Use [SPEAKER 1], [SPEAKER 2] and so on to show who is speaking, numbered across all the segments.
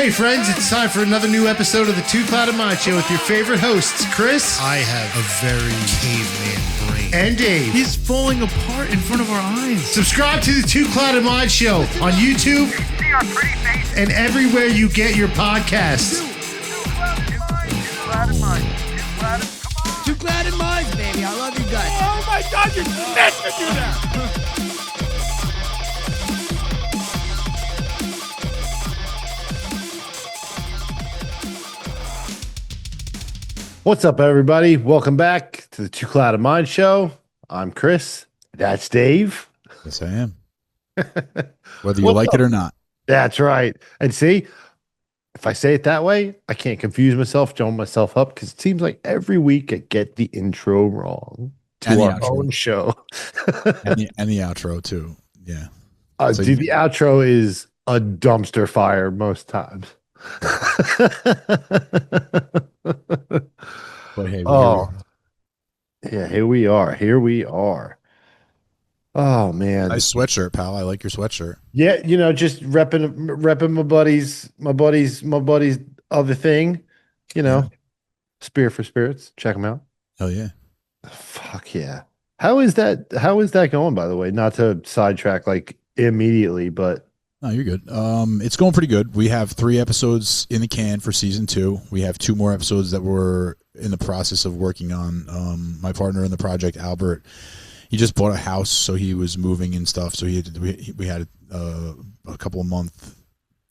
[SPEAKER 1] Hey friends, it's time for another new episode of the Two Clouded Mind Show with your favorite hosts, Chris.
[SPEAKER 2] I have a very caveman brain.
[SPEAKER 1] And Dave.
[SPEAKER 2] He's falling apart in front of our eyes.
[SPEAKER 1] Subscribe to the Two Clouded Mind Show on YouTube and everywhere you get your podcasts.
[SPEAKER 3] Two Clouded Minds, baby. I love you guys.
[SPEAKER 4] Oh my God, you're meant to do that.
[SPEAKER 1] What's up, everybody? Welcome back to the Two Clouded Mind Show. I'm Chris. That's Dave.
[SPEAKER 5] Yes, I am. Whether you like it or not.
[SPEAKER 1] That's right. And see, if I say it that way, I can't confuse myself, jump myself up, because it seems like every week I get the intro wrong to our own show.
[SPEAKER 5] and the outro, too. Yeah.
[SPEAKER 1] So dude, the outro is a dumpster fire most times.
[SPEAKER 5] But hey,
[SPEAKER 1] here we are. Oh man,
[SPEAKER 5] nice sweatshirt, pal. I like your sweatshirt.
[SPEAKER 1] Yeah, just repping my buddy's other thing. Spear for Spirits. Check them out.
[SPEAKER 5] Hell yeah.
[SPEAKER 1] Fuck yeah. How is that going, by the way? Not to sidetrack like immediately, but
[SPEAKER 5] no, you're good. It's going pretty good. We have 3 episodes in the can for season 2. We have 2 more episodes that we're in the process of working on. My partner in the project, Albert, he just bought a house, so he was moving and stuff. So we had a couple of month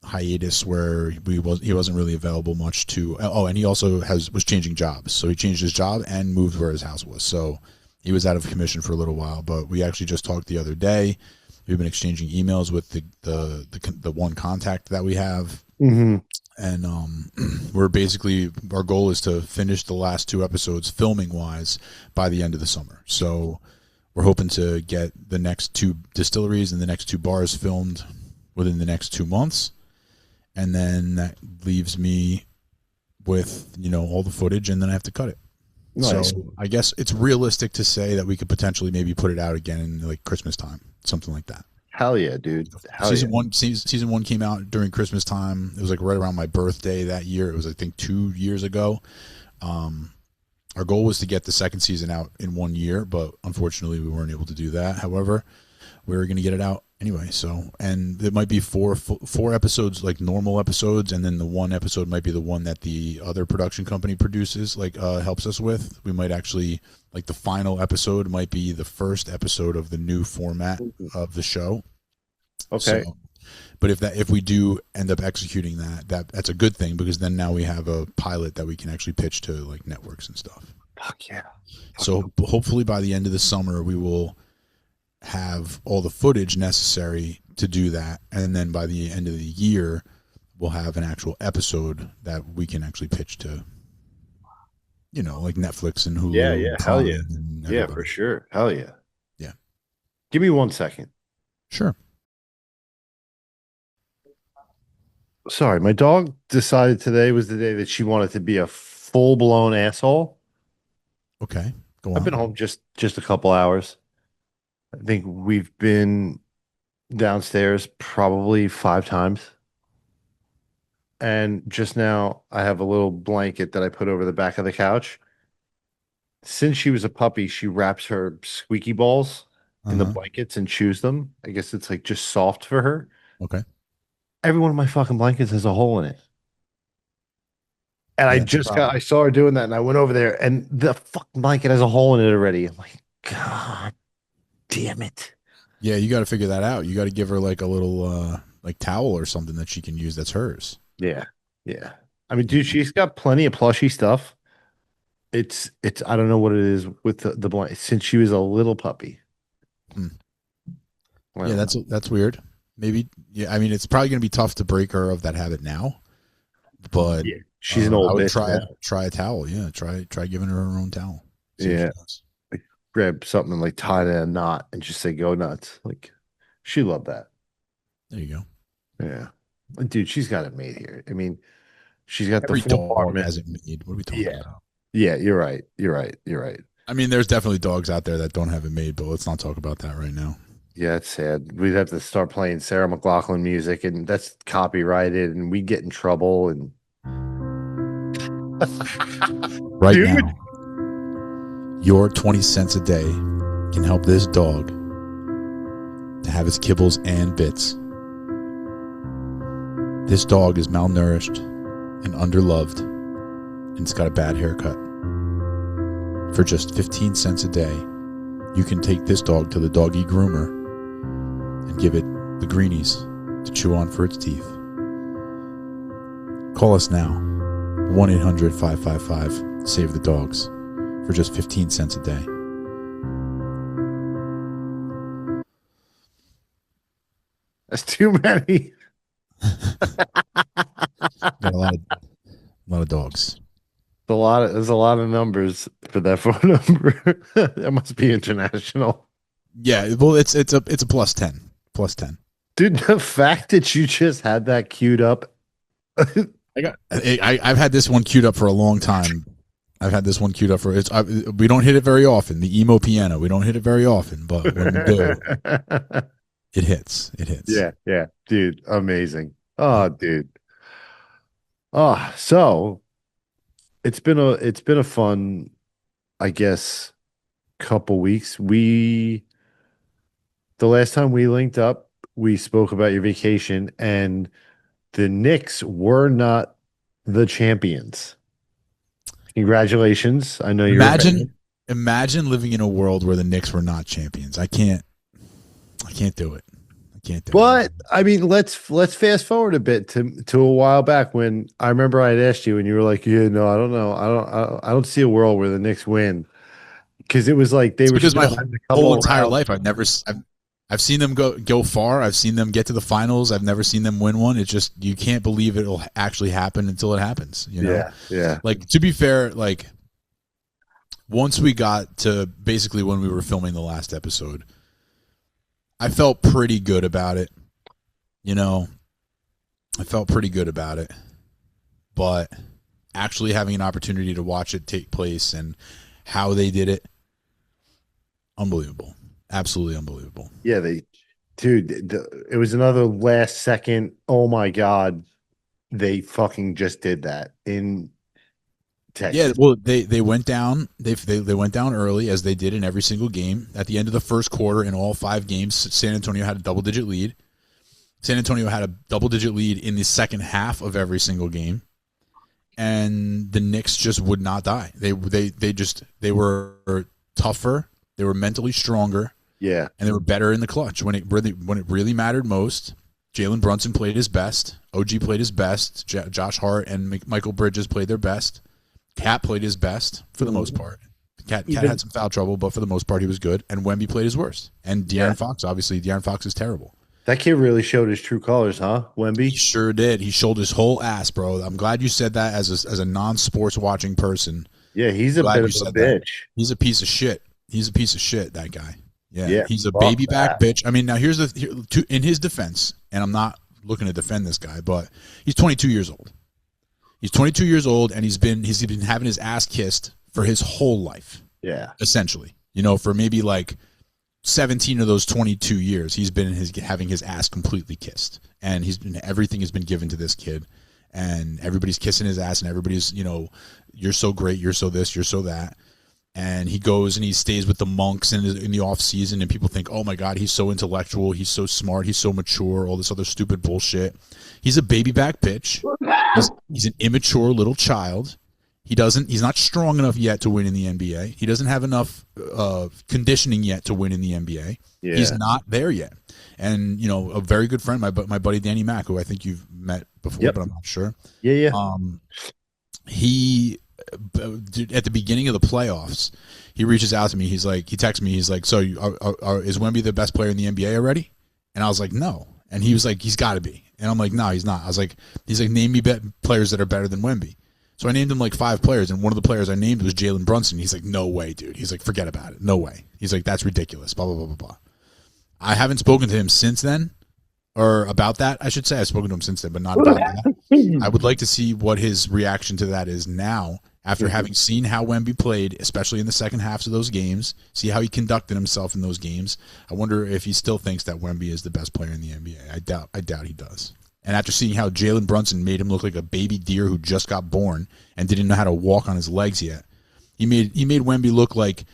[SPEAKER 5] hiatus where he wasn't really available much to. Oh, and he also was changing jobs, so he changed his job and moved where his house was. So he was out of commission for a little while. But we actually just talked the other day. We've been exchanging emails with the one contact that we have, and we're basically, our goal is to finish the last 2 episodes filming wise by the end of the summer. So we're hoping to get the next 2 distilleries and the next 2 bars filmed within the next 2 months, and then that leaves me with all the footage, and then I have to cut it. Nice. So I guess it's realistic to say that we could potentially maybe put it out again in like Christmas time, something like that.
[SPEAKER 1] Hell yeah, dude.
[SPEAKER 5] Season 1 came out during Christmas time. It was like right around my birthday that year. It was, I think, 2 years ago. Our goal was to get the second season out in 1 year, but unfortunately we weren't able to do that. However, we were going to get it out anyway. So, and it might be four episodes, like normal episodes, and then the 1 episode might be the one that the other production company produces, helps us with. We might actually, like, the final episode might be the first episode of the new format of the show.
[SPEAKER 1] Okay.
[SPEAKER 5] So, but if we do end up executing that's a good thing, because then now we have a pilot that we can actually pitch to like networks and stuff.
[SPEAKER 1] Fuck yeah.
[SPEAKER 5] So hopefully by the end of the summer we will have all the footage necessary to do that, and then by the end of the year we'll have an actual episode that we can actually pitch to like Netflix and Hulu.
[SPEAKER 1] Yeah, hell yeah. Yeah, for sure. Hell yeah.
[SPEAKER 5] Yeah.
[SPEAKER 1] Give me 1 second.
[SPEAKER 5] Sure.
[SPEAKER 1] Sorry, my dog decided today was the day that she wanted to be a full-blown asshole.
[SPEAKER 5] Okay, go on.
[SPEAKER 1] I've been home just a couple hours. I think we've been downstairs probably 5 times. And just now, I have a little blanket that I put over the back of the couch. Since she was a puppy, she wraps her squeaky balls in the blankets and chews them. I guess it's like just soft for her.
[SPEAKER 5] Okay.
[SPEAKER 1] Every one of my fucking blankets has a hole in it. And I saw her doing that, and I went over there, and the fucking blanket has a hole in it already. I'm like, God damn it.
[SPEAKER 5] Yeah, you got to figure that out. You got to give her like a little like towel or something that she can use that's hers.
[SPEAKER 1] Yeah. Yeah. I mean, dude, she's got plenty of plushy stuff. It's I don't know what it is with the blanket since she was a little puppy.
[SPEAKER 5] Yeah, that's weird. Maybe, yeah. I mean, it's probably going to be tough to break her of that habit now, but
[SPEAKER 1] yeah, she's an old
[SPEAKER 5] I would
[SPEAKER 1] bitch.
[SPEAKER 5] try a towel. Yeah, try giving her own towel.
[SPEAKER 1] Yeah, like, grab something and like tie it in a knot and just say "go nuts." Like she loved that.
[SPEAKER 5] There you go.
[SPEAKER 1] Yeah, dude, she's got it made here. I mean, she's got
[SPEAKER 5] Every
[SPEAKER 1] the full
[SPEAKER 5] dog
[SPEAKER 1] apartment.
[SPEAKER 5] has it made. What are we talking about?
[SPEAKER 1] Yeah, you're right. You're right.
[SPEAKER 5] I mean, there's definitely dogs out there that don't have it made, but let's not talk about that right now.
[SPEAKER 1] Yeah, it's sad. We'd have to start playing Sarah McLachlan music, and that's copyrighted, and we'd get in trouble. And
[SPEAKER 5] Right
[SPEAKER 1] dude,
[SPEAKER 5] now, your 20 cents a day can help this dog to have its kibbles and bits. This dog is malnourished and underloved, and it's got a bad haircut. For just 15 cents a day, you can take this dog to the doggy groomer and give it the greenies to chew on for its teeth. Call us now, 1-800-555-SAVE-THE-DOGS, for just 15 cents a day.
[SPEAKER 1] that's too many.
[SPEAKER 5] Got a lot of dogs.
[SPEAKER 1] There's a lot of numbers for that phone number. That must be international.
[SPEAKER 5] Yeah, well, it's a plus 10. Plus 10.
[SPEAKER 1] Dude, the fact that you just had that queued up.
[SPEAKER 5] I've had this one queued up for a long time. I've had this one queued up for we don't hit it very often. The emo piano, we don't hit it very often, but when we do, it hits. It hits.
[SPEAKER 1] Yeah, dude, amazing. Oh, dude. Oh, so it's been a fun, I guess, couple weeks. The last time we linked up, we spoke about your vacation, and the Knicks were not the champions. Congratulations. I know you're
[SPEAKER 5] imagine living in a world where the Knicks were not champions. I can't do it.
[SPEAKER 1] But I mean, let's fast forward a bit to a while back when I remember I'd asked you and you were like, "Yeah, no, I don't know. I don't see a world where the Knicks win." Because it was like they were
[SPEAKER 5] because my whole entire
[SPEAKER 1] around.
[SPEAKER 5] life I've seen them go far. I've seen them get to the finals. I've never seen them win one. It's just you can't believe it'll actually happen until it happens. You know?
[SPEAKER 1] Yeah.
[SPEAKER 5] Like, to be fair, like once we got to basically when we were filming the last episode, I felt pretty good about it. You know, I felt pretty good about it. But actually having an opportunity to watch it take place and how they did it, unbelievable. Absolutely unbelievable.
[SPEAKER 1] Yeah, it was another last second. Oh my God, they fucking just did that in Texas.
[SPEAKER 5] Yeah, well, they went down. They went down early, as they did in every single game. At the end of the first quarter, in all 5 games, San Antonio had a double-digit lead. San Antonio had a double-digit lead in the second half of every single game, and the Knicks just would not die. They were tougher. They were mentally stronger.
[SPEAKER 1] Yeah,
[SPEAKER 5] and they were better in the clutch when it really mattered most. Jalen Brunson played his best. OG played his best. Josh Hart and Michael Bridges played their best. Cat played his best for the most part. Cat had some foul trouble, but for the most part he was good. And Wemby played his worst. And De'Aaron Fox, obviously, De'Aaron Fox is terrible.
[SPEAKER 1] That kid really showed his true colors, huh? Wemby?
[SPEAKER 5] He sure did. He showed his whole ass, bro. I'm glad you said that as a non-sports watching person.
[SPEAKER 1] Yeah, he's a bit of a bitch.
[SPEAKER 5] That. He's a piece of shit. He's a piece of shit, that guy. Yeah, he's a baby back bitch. I mean, now here's in his defense, and I'm not looking to defend this guy, but he's 22 years old. He's 22 years old, and he's been having his ass kissed for his whole life.
[SPEAKER 1] Yeah,
[SPEAKER 5] essentially, you know, for maybe like 17 of those 22 years, he's been having his ass completely kissed, and everything has been given to this kid, and everybody's kissing his ass, and everybody's, you know, you're so great, you're so this, you're so that. And he goes and he stays with the monks in the off season, and people think, oh my God, he's so intellectual, he's so smart, he's so mature, all this other stupid bullshit. He's a baby back bitch. He's an immature little child. He's not strong enough yet to win in the NBA. He doesn't have enough conditioning yet to win in the NBA. Yeah. He's not there yet. And, you know, a very good friend, my buddy Danny Mack, who I think you've met before, but I'm not sure.
[SPEAKER 1] Yeah.
[SPEAKER 5] At the beginning of the playoffs, he reaches out to me. He texts me. He's like, so is Wemby the best player in the NBA already? And I was like, no. And he was like, he's got to be. And I'm like, no, he's not. He's like, name me players that are better than Wemby. So I named him like 5 players, and one of the players I named was Jalen Brunson. He's like, no way, dude. He's like, forget about it. No way. He's like, that's ridiculous. Blah, blah, blah, blah, blah. I haven't spoken to him since then, or about that, I should say. I've spoken to him since then, but not about that. I would like to see what his reaction to that is now, After having seen how Wemby played, especially in the second halves of those games, see how he conducted himself in those games, I wonder if he still thinks that Wemby is the best player in the NBA. I doubt he does. And after seeing how Jalen Brunson made him look like a baby deer who just got born and didn't know how to walk on his legs yet, he made Wemby look like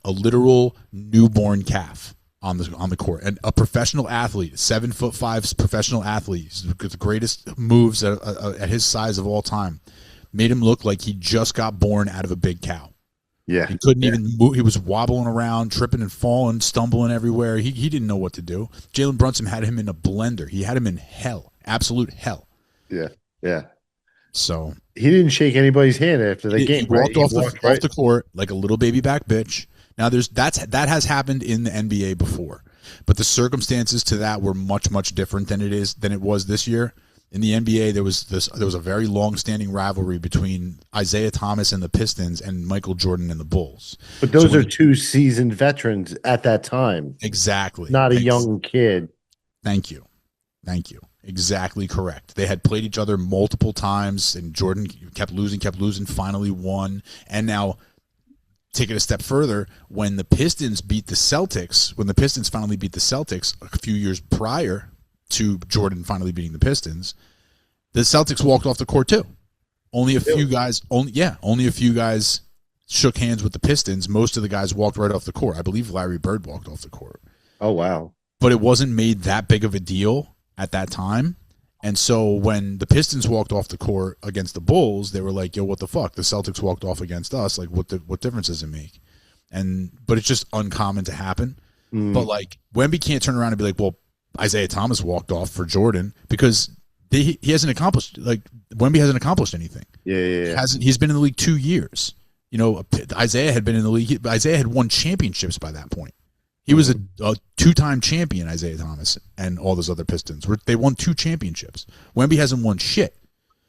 [SPEAKER 5] a literal newborn calf on the court. And a professional athlete, 7'5" professional athlete, with the greatest moves at his size of all time, made him look like he just got born out of a big cow.
[SPEAKER 1] Yeah.
[SPEAKER 5] He couldn't even move. He was wobbling around, tripping and falling, stumbling everywhere. He didn't know what to do. Jalen Brunson had him in a blender. He had him in hell, absolute hell.
[SPEAKER 1] Yeah. Yeah.
[SPEAKER 5] So
[SPEAKER 1] he didn't shake anybody's hand after the game.
[SPEAKER 5] He walked off the court like a little baby back bitch. Now that has happened in the NBA before, but the circumstances to that were much different than it was this year. In the NBA, there was a very long-standing rivalry between Isaiah Thomas and the Pistons and Michael Jordan and the Bulls.
[SPEAKER 1] But those are two seasoned veterans at that time.
[SPEAKER 5] Exactly.
[SPEAKER 1] Not a young kid.
[SPEAKER 5] Thank you. Exactly correct. They had played each other multiple times, and Jordan kept losing, finally won. And now, take it a step further, when the Pistons finally beat the Celtics a few years prior to Jordan finally beating the Pistons, the Celtics walked off the court too. Only a few guys shook hands with the Pistons. Most of the guys walked right off the court. I believe Larry Bird walked off the court.
[SPEAKER 1] Oh, wow.
[SPEAKER 5] But it wasn't made that big of a deal at that time. And so when the Pistons walked off the court against the Bulls, they were like, yo, what the fuck? The Celtics walked off against us. Like, what difference does it make? But it's just uncommon to happen. But like, Wemby can't turn around and be like, well, Isaiah Thomas walked off for Jordan, because he hasn't accomplished, like, Wemby hasn't accomplished anything.
[SPEAKER 1] Yeah.
[SPEAKER 5] He's been in the league 2 years. You know, Isaiah had been in the league. Isaiah had won championships by that point. He was a two-time champion, Isaiah Thomas, and all those other Pistons. They won 2 championships. Wemby hasn't won shit.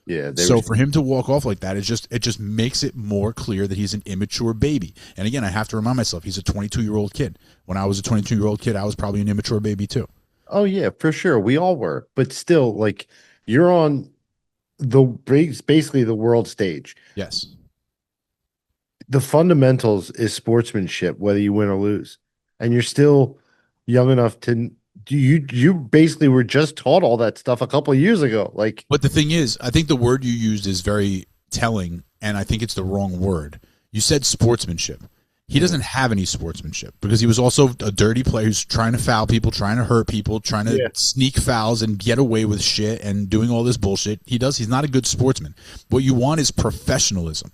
[SPEAKER 1] Yeah.
[SPEAKER 5] So for him to walk off like that, it just makes it more clear that he's an immature baby. And again, I have to remind myself, he's a 22-year-old kid. When I was a 22-year-old kid, I was probably an immature baby too.
[SPEAKER 1] Oh, yeah, for sure. We all were. But still, like, you're on basically the world stage.
[SPEAKER 5] Yes.
[SPEAKER 1] The fundamentals is sportsmanship, whether you win or lose. And you're still young enough to you basically were just taught all that stuff a couple of years ago. Like,
[SPEAKER 5] but the thing is, I think the word you used is very telling, and I think it's the wrong word. You said sportsmanship. He doesn't have any sportsmanship, because he was also a dirty player who's trying to foul people, trying to hurt people, trying to sneak fouls and get away with shit and doing all this bullshit. He's not a good sportsman. What you want is professionalism.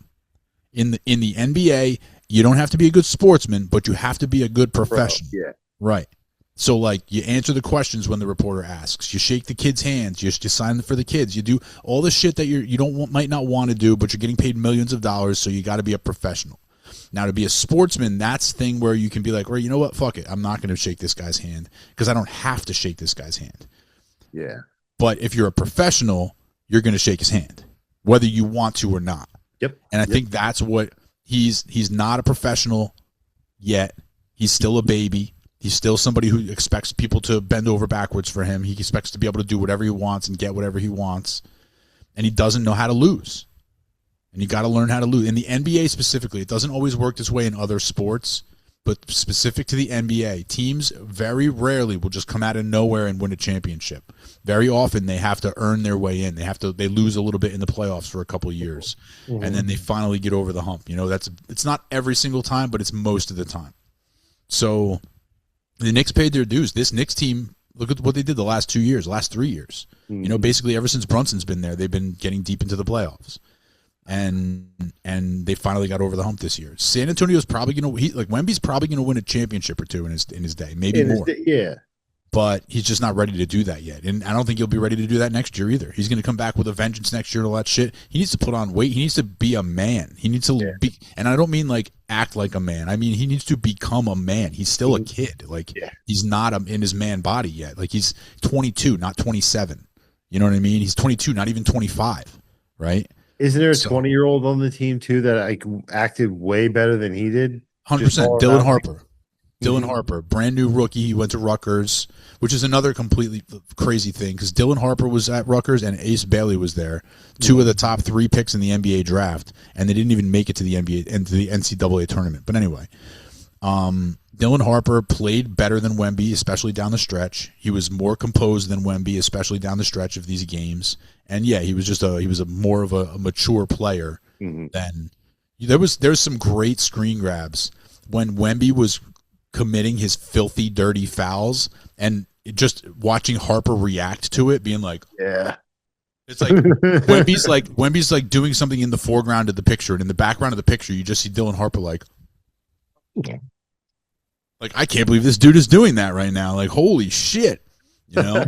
[SPEAKER 5] In the NBA, you don't have to be a good sportsman, but you have to be a good professional.
[SPEAKER 1] Yeah.
[SPEAKER 5] Right. So, like, you answer the questions when the reporter asks. You shake the kids' hands. You sign for the kids. You do all the shit that might not want to do, but you're getting paid millions of dollars, so you got to be a professional. Now, to be a sportsman, that's the thing where you can be like, well, you know what? Fuck it. I'm not going to shake this guy's hand, because I don't have to shake this guy's hand.
[SPEAKER 1] Yeah.
[SPEAKER 5] But if you're a professional, you're going to shake his hand, whether you want to or not.
[SPEAKER 1] Yep.
[SPEAKER 5] And I think that's what he's not a professional yet. He's still a baby. He's still somebody who expects people to bend over backwards for him. He expects to be able to do whatever he wants and get whatever he wants. And he doesn't know how to lose. And you got to learn how to lose. In the NBA specifically, it doesn't always work this way in other sports, but specific to the NBA, teams very rarely will just come out of nowhere and win a championship. Very often they have to earn their way in. They lose a little bit in the playoffs for a couple of years, and then they finally get over the hump. You know, it's not every single time, but it's most of the time. So the Knicks paid their dues. This Knicks team, look at what they did the last 2 years, last 3 years. You know, basically ever since Brunson's been there, they've been getting deep into the playoffs. And they finally got over the hump this year. San Antonio's probably going to Wemby's probably going to win a championship or two in his day, maybe more.
[SPEAKER 1] Yeah.
[SPEAKER 5] But he's just not ready to do that yet. And I don't think he'll be ready to do that next year either. He's going to come back with a vengeance next year and all that shit. He needs to put on weight. He needs to be a man. He needs to be, and I don't mean like act like a man. I mean, he needs to become a man. He's still a kid. Like, he's not in his man body yet. Like, he's 22, not 27. You know what I mean? He's 22, not even 25, right?
[SPEAKER 1] Isn't there a 20-year-old on the team too that acted way better than he did?
[SPEAKER 5] 100%. Dylan Harper. Dylan Harper, brand new rookie. He went to Rutgers, which is another completely crazy thing because Dylan Harper was at Rutgers and Ace Bailey was there, two of the top 3 picks in the NBA draft, and they didn't even make it to the NBA and to the NCAA tournament. But anyway, Dylan Harper played better than Wemby, especially down the stretch. He was more composed than Wemby, especially down the stretch of these games. And yeah, he was a more of a mature player than there's some great screen grabs when Wemby was committing his filthy, dirty fouls and just watching Harper react to it, being like,
[SPEAKER 1] yeah.
[SPEAKER 5] It's like Wemby's like doing something in the foreground of the picture, and in the background of the picture, you just see Dylan Harper like I can't believe this dude is doing that right now. Like, holy shit. You know,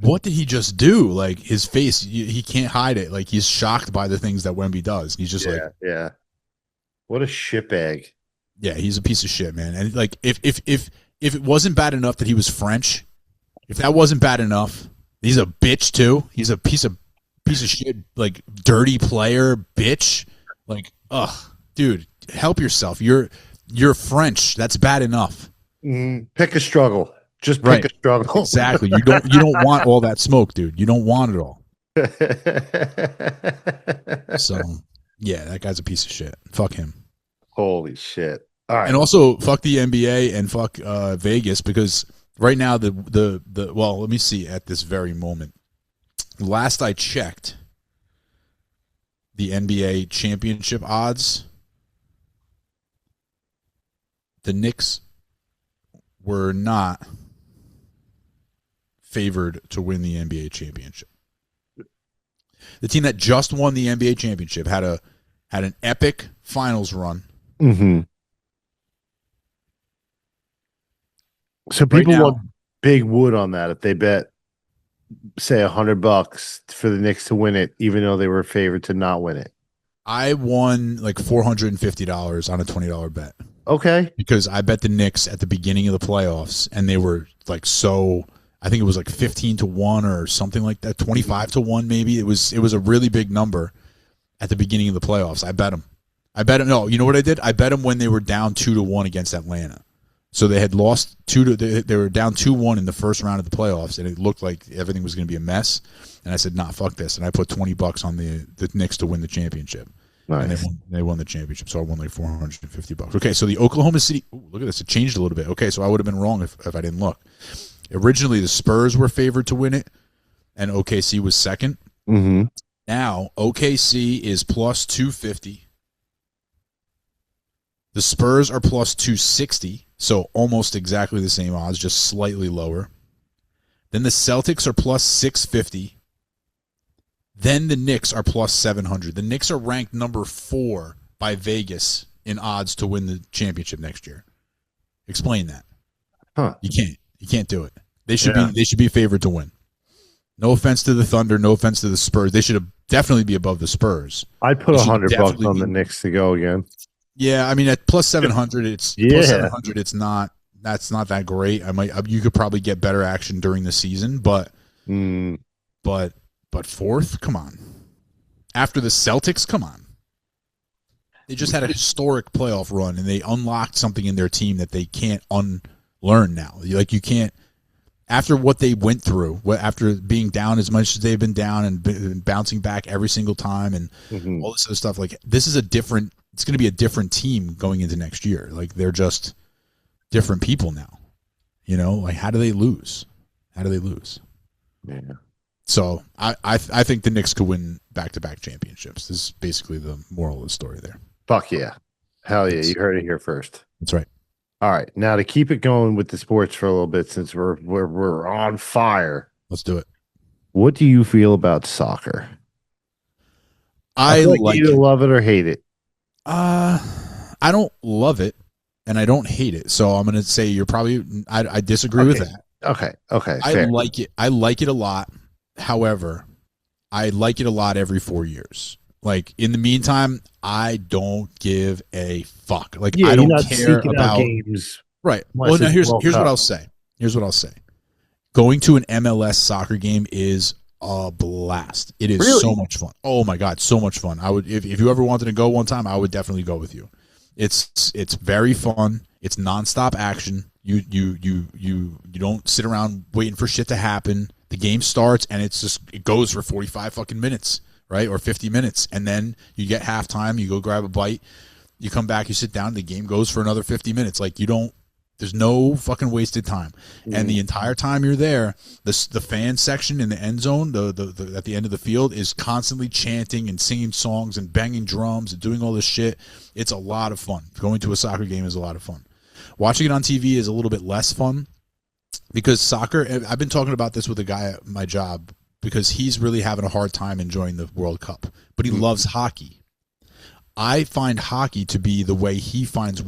[SPEAKER 5] what did he just do? Like his face, he can't hide it. Like he's shocked by the things that Wemby does. He's just
[SPEAKER 1] yeah. What a shitbag.
[SPEAKER 5] Yeah, he's a piece of shit, man. And like, if it wasn't bad enough that he was French, if that wasn't bad enough, he's a bitch too. He's a piece of shit, like dirty player, bitch. Like, dude, help yourself. You're French. That's bad enough.
[SPEAKER 1] Pick a struggle. Just pick a struggle.
[SPEAKER 5] Exactly. You don't want all that smoke, dude. You don't want it all. So yeah, that guy's a piece of shit. Fuck him.
[SPEAKER 1] Holy shit. All right.
[SPEAKER 5] And also fuck the NBA and fuck Vegas, because right now the well, let me see at this very moment. Last I checked, the NBA championship odds, the Knicks were not favored to win the NBA championship. The team that just won the NBA championship had an epic finals run.
[SPEAKER 1] So people want big wood on that if they bet, say, $100 for the Knicks to win it, even though they were favored to not win it.
[SPEAKER 5] I won like $450 on a $20 bet.
[SPEAKER 1] Okay.
[SPEAKER 5] Because I bet the Knicks at the beginning of the playoffs, and they were like I think it was like 15-1 or something like that, 25-1 maybe. It was a really big number at the beginning of the playoffs. I bet them. No, you know what I did? I bet them when they were down 2-1 against Atlanta. So they had lost they were down 2-1 in the first round of the playoffs, and it looked like everything was going to be a mess. And I said, "Nah, fuck this." And I put $20 on the Knicks to win the championship.
[SPEAKER 1] Nice.
[SPEAKER 5] And they won the championship, so I won like $450. Okay, so the Oklahoma City. Ooh, look at this. It changed a little bit. Okay, so I would have been wrong if I didn't look. Originally, the Spurs were favored to win it, and OKC was second. Now, OKC is plus 250. The Spurs are plus 260, so almost exactly the same odds, just slightly lower. Then the Celtics are plus 650. Then the Knicks are plus 700. The Knicks are ranked number 4 by Vegas in odds to win the championship next year. Explain that.
[SPEAKER 1] Huh.
[SPEAKER 5] You can't do it. They should be favored to win. No offense to the Thunder, no offense to the Spurs. They should definitely be above the Spurs.
[SPEAKER 1] I'd put $100 on the Knicks to go again. Yeah,
[SPEAKER 5] I mean at plus 700, it's plus 700. It's not. That's not that great. You could probably get better action during the season, but fourth, come on. After the Celtics, come on. They just had a historic playoff run, and they unlocked something in their team that they can't unlearn now. Like you can't. After what they went through, after being down as much as they've been down and bouncing back every single time and all this other stuff, like this is it's going to be a different team going into next year. Like they're just different people now. You know, like how do they lose? Yeah. So I think the Knicks could win back-to-back championships. This is basically the moral of the story there.
[SPEAKER 1] Fuck yeah. Hell yeah. You heard it here first.
[SPEAKER 5] That's right.
[SPEAKER 1] All right, now to keep it going with the sports for a little bit, since we're on fire,
[SPEAKER 5] let's do it.
[SPEAKER 1] What do you feel about soccer?
[SPEAKER 5] I
[SPEAKER 1] like
[SPEAKER 5] like
[SPEAKER 1] you either love it or hate it.
[SPEAKER 5] I don't love it, and I don't hate it. So I'm going to say I disagree with that.
[SPEAKER 1] Okay.
[SPEAKER 5] I like it. I like it a lot. However, I like it a lot every 4 years. Like in the meantime, I don't give a fuck. Like I don't care about games. Right. Well, now here's what I'll say. Going to an MLS soccer game is a blast. It is so much fun. Oh my god, so much fun. I would if you ever wanted to go one time, I would definitely go with you. It's very fun. It's nonstop action. You don't sit around waiting for shit to happen. The game starts and it goes for 45 fucking minutes, right? Or 50 minutes. And then you get halftime, you go grab a bite, you come back, you sit down, the game goes for another 50 minutes. Like there's no fucking wasted time. And the entire time you're there, the fan section in the end zone, the at the end of the field is constantly chanting and singing songs and banging drums and doing all this shit. It's a lot of fun. Going to a soccer game is a lot of fun. Watching it on TV is a little bit less fun because soccer, I've been talking about this with a guy at my job because he's really having a hard time enjoying the World Cup, but he loves hockey. I find hockey to be the way he finds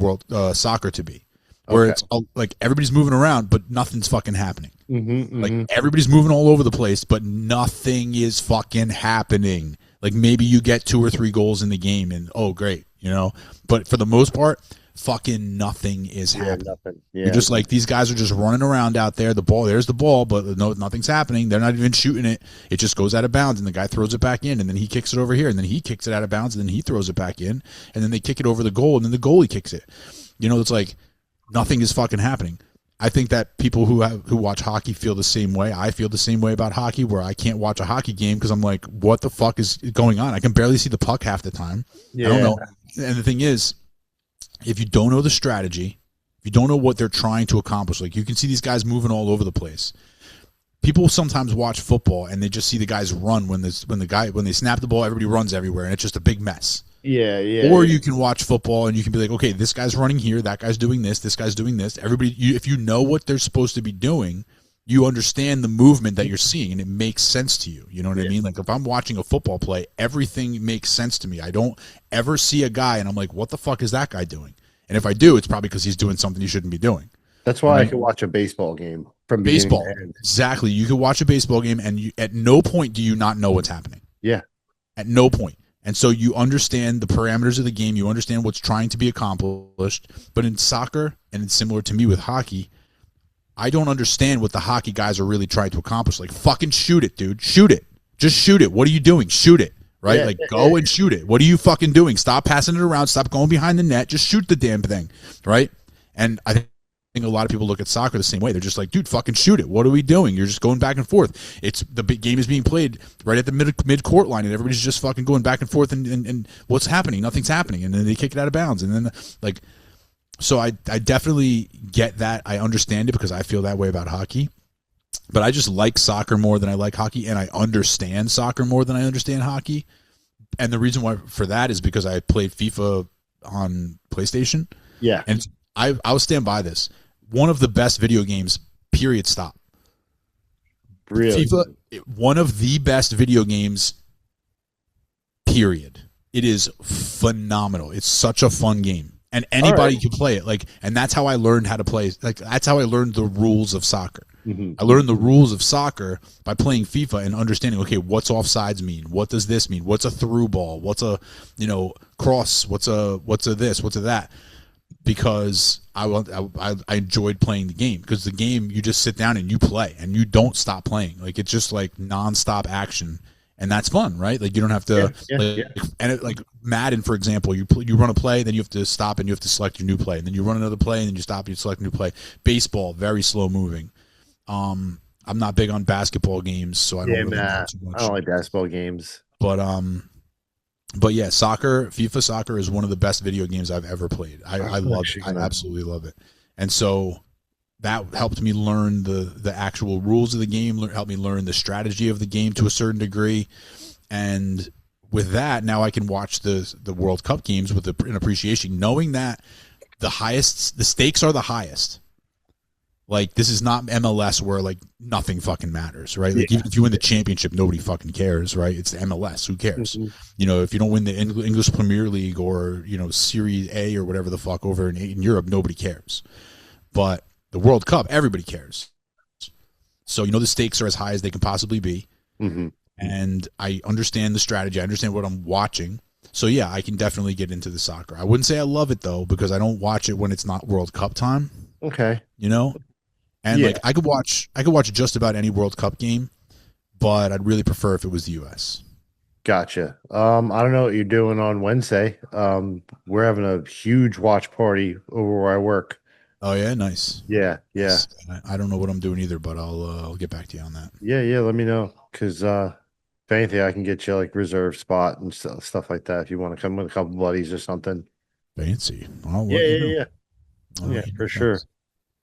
[SPEAKER 5] soccer to be. Where it's like everybody's moving around, but nothing's fucking happening. Like everybody's moving all over the place, but nothing is fucking happening. Like maybe you get 2 or 3 goals in the game, and oh great, you know. But for the most part, fucking nothing is happening. Nothing. Yeah. You're just like these guys are just running around out there. There's the ball, but nothing's happening. They're not even shooting it. It just goes out of bounds, and the guy throws it back in, and then he kicks it over here, and then he kicks it out of bounds, and then he throws it back in, and then they kick it over the goal, and then the goalie kicks it. You know, it's like. Nothing is fucking happening. I think that people who watch hockey feel the same way. I feel the same way about hockey, where I can't watch a hockey game because I'm like, what the fuck is going on? I can barely see the puck half the time. Yeah. I don't know. And the thing is, if you don't know the strategy, if you don't know what they're trying to accomplish, like you can see these guys moving all over the place. People sometimes watch football and they just see the guys run when they snap the ball, everybody runs everywhere, and it's just a big mess.
[SPEAKER 1] Yeah.
[SPEAKER 5] Or you can watch football and you can be like, okay, this guy's running here, that guy's doing this guy's doing this. Everybody, if you know what they're supposed to be doing, you understand the movement that you're seeing, and it makes sense to you. You know what I mean? Like if I'm watching a football play, everything makes sense to me. I don't ever see a guy and I'm like, what the fuck is that guy doing? And if I do, it's probably because he's doing something he shouldn't be doing.
[SPEAKER 1] That's why I can watch a baseball game from
[SPEAKER 5] baseball. Exactly. You can watch a baseball game and at no point do you not know what's happening.
[SPEAKER 1] Yeah.
[SPEAKER 5] At no point. And so you understand the parameters of the game. You understand what's trying to be accomplished. But in soccer, and it's similar to me with hockey, I don't understand what the hockey guys are really trying to accomplish. Like, fucking shoot it, dude. Shoot it. Just shoot it. What are you doing? Shoot it. Right?
[SPEAKER 1] Yeah,
[SPEAKER 5] like, go and shoot it. What are you fucking doing? Stop passing it around. Stop going behind the net. Just shoot the damn thing. Right? And I think a lot of people look at soccer the same way. They're just like, dude, fucking shoot it. What are we doing? You're just going back and forth. It's the big game is being played right at the mid court line, and everybody's just fucking going back and forth. And what's happening? Nothing's happening. And then they kick it out of bounds. And then like, so I definitely get that. I understand it because I feel that way about hockey. But I just like soccer more than I like hockey, and I understand soccer more than I understand hockey. And the reason why for that is because I played FIFA on PlayStation.
[SPEAKER 1] Yeah,
[SPEAKER 5] and I'll stand by this. One of the best video games, period, stop.
[SPEAKER 1] Really?
[SPEAKER 5] FIFA, one of the best video games, period. It is phenomenal. It's such a fun game. And anybody can play it. Like, and that's how I learned how to play. Like, that's how I learned the rules of soccer. Mm-hmm. I learned the rules of soccer by playing FIFA and understanding, okay, what's offsides mean? What does this mean? What's a through ball? What's a, cross? What's a this? What's a that? Because I enjoyed playing the game, because the game, you just sit down and you play and you don't stop playing. Like, it's just like nonstop action, and that's fun, right? Like, you don't have to and it, like Madden, for example, you run a play, then you have to stop and you have to select your new play, and then you run another play and then you stop and you select a new play. Baseball, very slow moving. I'm not big on basketball games, so I don't really know too much.
[SPEAKER 1] I don't like basketball games.
[SPEAKER 5] But yeah, FIFA soccer is one of the best video games I've ever played. I love it. I absolutely love it. And so that helped me learn the actual rules of the game, helped me learn the strategy of the game to a certain degree. And with that, now I can watch the World Cup games with an appreciation, knowing that the stakes are the highest. Like, this is not MLS where, like, nothing fucking matters, right? Like, even if you win the championship, nobody fucking cares, right? It's the MLS. Who cares? Mm-hmm. If you don't win the English Premier League or, Serie A or whatever the fuck over in Europe, nobody cares. But the World Cup, everybody cares. So, the stakes are as high as they can possibly be. Mm-hmm. And I understand the strategy. I understand what I'm watching. So, yeah, I can definitely get into the soccer. I wouldn't say I love it, though, because I don't watch it when it's not World Cup time.
[SPEAKER 1] Okay.
[SPEAKER 5] And like I could watch just about any World Cup game, but I'd really prefer if it was the US.
[SPEAKER 1] Gotcha. I don't know what you're doing on Wednesday. We're having a huge watch party over where I work.
[SPEAKER 5] Oh yeah, nice.
[SPEAKER 1] Yeah, yeah,
[SPEAKER 5] Nice. I don't know what I'm doing either, but I'll get back to you on that.
[SPEAKER 1] yeah, yeah. Let me know because if anything, I can get you like reserve spot and stuff like that if you want to come with a couple buddies or something.
[SPEAKER 5] Fancy. I'll
[SPEAKER 1] Yeah,
[SPEAKER 5] let you
[SPEAKER 1] yeah,
[SPEAKER 5] know.
[SPEAKER 1] yeah,
[SPEAKER 5] I'll
[SPEAKER 1] yeah,
[SPEAKER 5] let you know,
[SPEAKER 1] for sure.
[SPEAKER 5] thanks.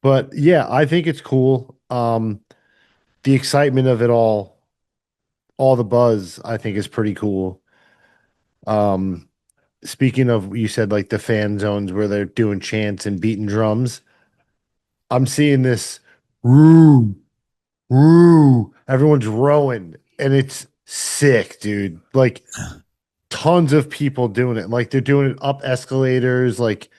[SPEAKER 1] But yeah, I think it's cool. The excitement of it all the buzz, I think is pretty cool. Um, Speaking of, you said like the fan zones where they're doing chants and beating drums. I'm seeing this woo, woo. Everyone's rowing and it's sick, dude. Like tons of people doing it. Like they're doing it up escalators, like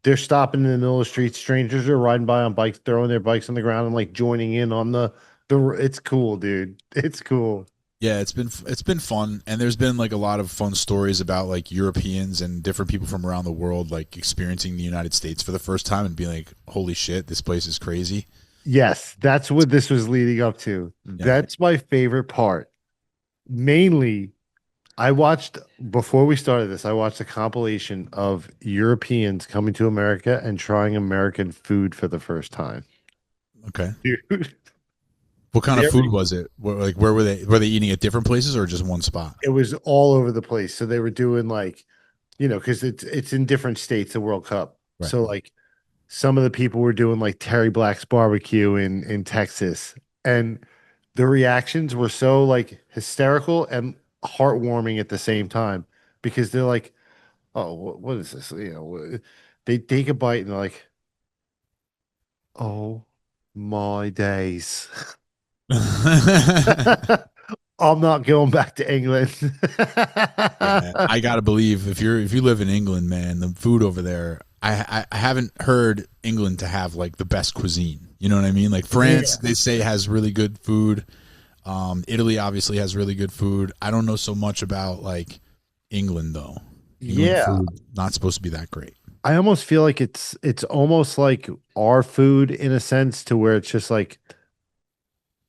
[SPEAKER 1] they're stopping in the middle of the street. Strangers are riding by on bikes, throwing their bikes on the ground and like joining in on the it's cool, dude. It's cool.
[SPEAKER 5] Yeah, it's been fun, and there's been like a lot of fun stories about like Europeans and different people from around the world like experiencing the United States for the first time and being like, "Holy shit, this place is crazy."
[SPEAKER 1] Yes, that's what this was leading up to.
[SPEAKER 5] Yeah.
[SPEAKER 1] That's my favorite part. Mainly, I watched before we started this, I watched a compilation of Europeans coming to America and trying American food for the first time.
[SPEAKER 5] Okay.
[SPEAKER 1] Dude,
[SPEAKER 5] What kind of
[SPEAKER 1] there
[SPEAKER 5] food was it? Like, where were they? Were they eating at different places or just one spot?
[SPEAKER 1] it was all over the place. So they were doing like, because it's in different states, the World Cup.
[SPEAKER 5] Right.
[SPEAKER 1] So like some of the people were doing like Terry Black's barbecue in Texas, and the reactions were so like hysterical and heartwarming at the same time because they're like, "Oh, what is this?" They take a bite and they're like, "Oh my days." I'm not going back to England.
[SPEAKER 5] Yeah, I gotta believe if you live in England, man, the food over there. I haven't heard England to have like the best cuisine. You know what I mean? Like France,
[SPEAKER 1] Yeah.
[SPEAKER 5] they say has really good food. Italy obviously has really good food. I don't know so much about like England though. England
[SPEAKER 1] Yeah.
[SPEAKER 5] food not supposed to be that great.
[SPEAKER 1] I almost feel like it's almost like our food in a sense to where it's just like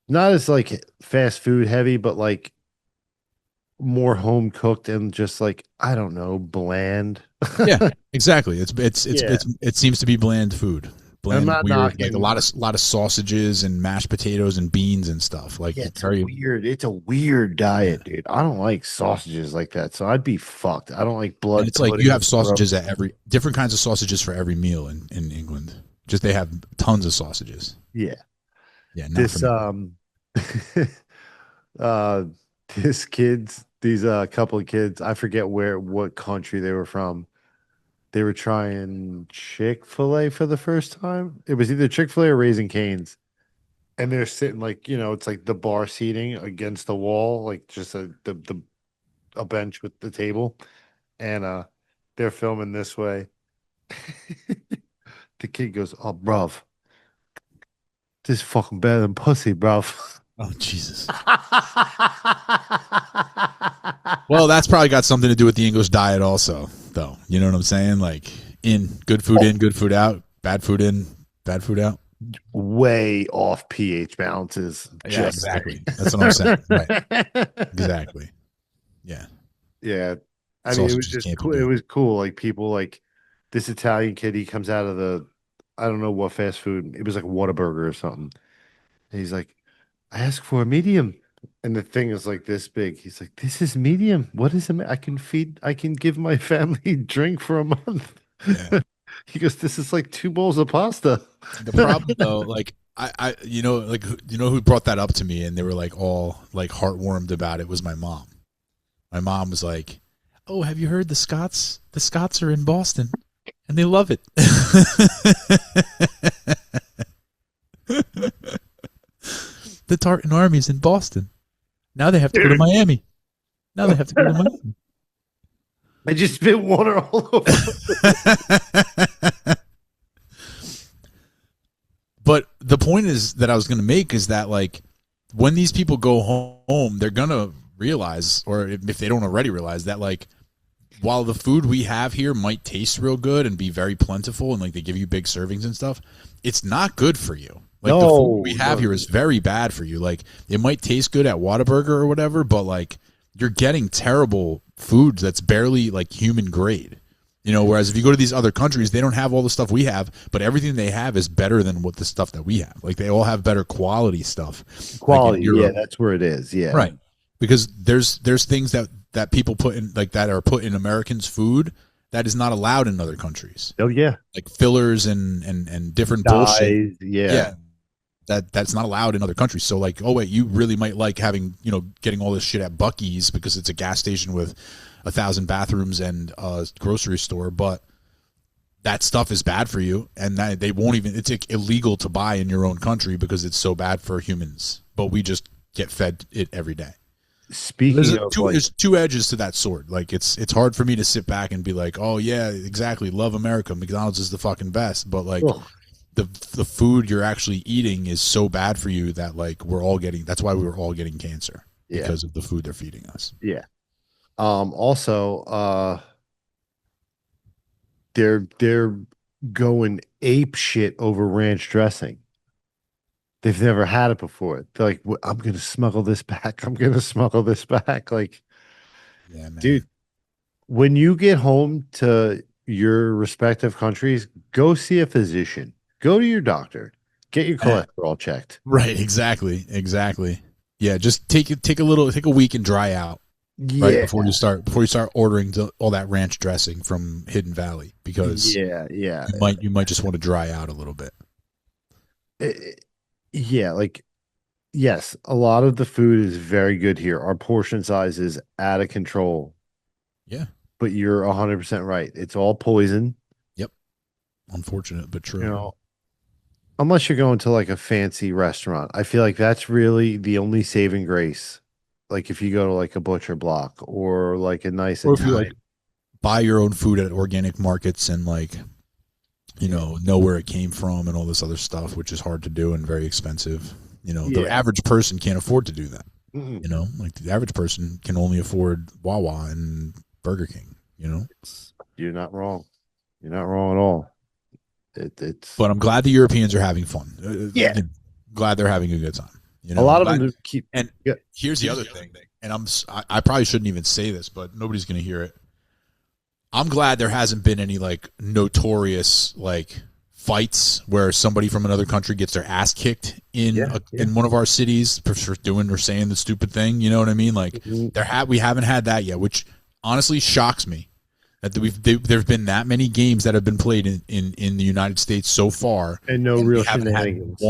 [SPEAKER 1] not as like fast food heavy, but like more home cooked and just like I don't know, bland.
[SPEAKER 5] Yeah, exactly. It seems to be bland food,
[SPEAKER 1] I'm
[SPEAKER 5] bland,
[SPEAKER 1] not
[SPEAKER 5] weird, like a
[SPEAKER 1] knocking.
[SPEAKER 5] lot of sausages and mashed potatoes and beans and stuff. Like
[SPEAKER 1] Yeah,
[SPEAKER 5] it's very.
[SPEAKER 1] it's a weird
[SPEAKER 5] Yeah.
[SPEAKER 1] diet, dude. I don't like sausages like that, so I'd be fucked. I don't like
[SPEAKER 5] And
[SPEAKER 1] blood
[SPEAKER 5] it's like you
[SPEAKER 1] pudding.
[SPEAKER 5] have sausages at every different kinds of sausages for every meal in England. Just they have tons of sausages.
[SPEAKER 1] Yeah.
[SPEAKER 5] Yeah, not for
[SPEAKER 1] This
[SPEAKER 5] me.
[SPEAKER 1] uh these couple of kids, I forget what country they were from. They were trying Chick-fil-A for the first time. It was either Chick-fil-A or Raising Cane's. And they're sitting like, it's like the bar seating against the wall, like just a bench with the table. And they're filming this way. The kid goes, "Oh, bruv, this is fucking better than pussy, bruv."
[SPEAKER 5] Oh Jesus. Well, that's probably got something to do with the English diet, also. Though you know what I'm saying? Like in, good food out, bad food in, bad food out.
[SPEAKER 1] Way off pH balances.
[SPEAKER 5] Yeah,
[SPEAKER 1] Just
[SPEAKER 5] exactly.
[SPEAKER 1] saying.
[SPEAKER 5] That's what I'm saying. Right. Exactly. Yeah.
[SPEAKER 1] Yeah. I mean, it was
[SPEAKER 5] Sausages
[SPEAKER 1] just
[SPEAKER 5] can't be
[SPEAKER 1] cool. It
[SPEAKER 5] good.
[SPEAKER 1] was cool. Like people like this Italian kid, he comes out of I don't know what fast food. It was like Whataburger or something. And he's like, I asked for a medium. And the thing is like this big. He's like, this is medium. What is it? I can give my family drink for a month.
[SPEAKER 5] Yeah.
[SPEAKER 1] He goes, this is like 2 bowls of pasta.
[SPEAKER 5] The problem though, like like who brought that up to me and they were like all like heartwarmed about it was my mom. My mom was like, "Oh, have you heard the Scots? The Scots are in Boston and they love it." The Tartan Army's in Boston. Now they have to go to Miami. Now they have to go to Miami.
[SPEAKER 1] I just spit water all over.
[SPEAKER 5] But the point is that I was going to make is that like when these people go home, they're going to realize, or if they don't already realize, that like while the food we have here might taste real good and be very plentiful and like they give you big servings and stuff, it's not good for you. Like the food we have here is very bad for you. Like it might taste good at Whataburger or whatever, but like you're getting terrible food that's barely like human grade. You know, whereas if you go to these other countries, they don't have all the stuff we have, but everything they have is better than what the stuff that we have. Like they all have better quality stuff. Like in
[SPEAKER 1] Quality, yeah,
[SPEAKER 5] Europe.
[SPEAKER 1] that's where it is. Yeah,
[SPEAKER 5] Right. Because there's things that people put in like that are put in Americans' food that is not allowed in other countries.
[SPEAKER 1] Oh yeah,
[SPEAKER 5] Like fillers and different bullshit.
[SPEAKER 1] dyes. Yeah.
[SPEAKER 5] Yeah. That's not allowed in other countries. So like, oh wait, you really might like having, getting all this shit at Buc-ee's because it's a gas station with 1,000 bathrooms and a grocery store, but that stuff is bad for you, and that they won't even. It's illegal to buy in your own country because it's so bad for humans. But we just get fed it every day.
[SPEAKER 1] Speaking of,
[SPEAKER 5] There's two edges to that sword. Like it's hard for me to sit back and be like, oh yeah, exactly, love America, McDonald's is the fucking best. But like the food you're actually eating is so bad for you that like we're all getting. That's why we were all getting cancer because of the food they're feeding us.
[SPEAKER 1] yeah. Also, they're going ape shit over ranch dressing. They've never had it before. They're like, I'm gonna smuggle this back. I'm gonna smuggle this back. Like,
[SPEAKER 5] yeah, man.
[SPEAKER 1] dude, when you get home to your respective countries, go see a physician. Go to your doctor. Get your cholesterol checked.
[SPEAKER 5] Right, exactly. Yeah, just take a week and dry out.
[SPEAKER 1] Yeah.
[SPEAKER 5] Right before you start ordering all that ranch dressing from Hidden Valley because you might just want to dry out a little bit.
[SPEAKER 1] Like yes, a lot of the food is very good here. Our portion size is out of control.
[SPEAKER 5] Yeah,
[SPEAKER 1] but you're 100% right. It's all poison.
[SPEAKER 5] Yep, unfortunate but true.
[SPEAKER 1] You know, unless you're going to like a fancy restaurant, I feel like that's really the only saving grace. Like if you go to like a butcher block or like a nice
[SPEAKER 5] or if you like buy your own food at organic markets and like know where it came from and all this other stuff, which is hard to do and very expensive. The average person can't afford to do that. Like the average person can only afford Wawa and Burger King.
[SPEAKER 1] You're not wrong. You're not wrong at all. It's.
[SPEAKER 5] But I'm glad the Europeans are having fun. Glad they're having a good time.
[SPEAKER 1] A lot of them keep.
[SPEAKER 5] And here's the other thing, and I probably shouldn't even say this, but nobody's going to hear it. I'm glad there hasn't been any like notorious like fights where somebody from another country gets their ass kicked in one of our cities for doing or saying the stupid thing. You know what I mean? Like we haven't had that yet, which honestly shocks me. That there's been that many games that have been played in the United States so far,
[SPEAKER 1] and no real
[SPEAKER 5] shenanigans.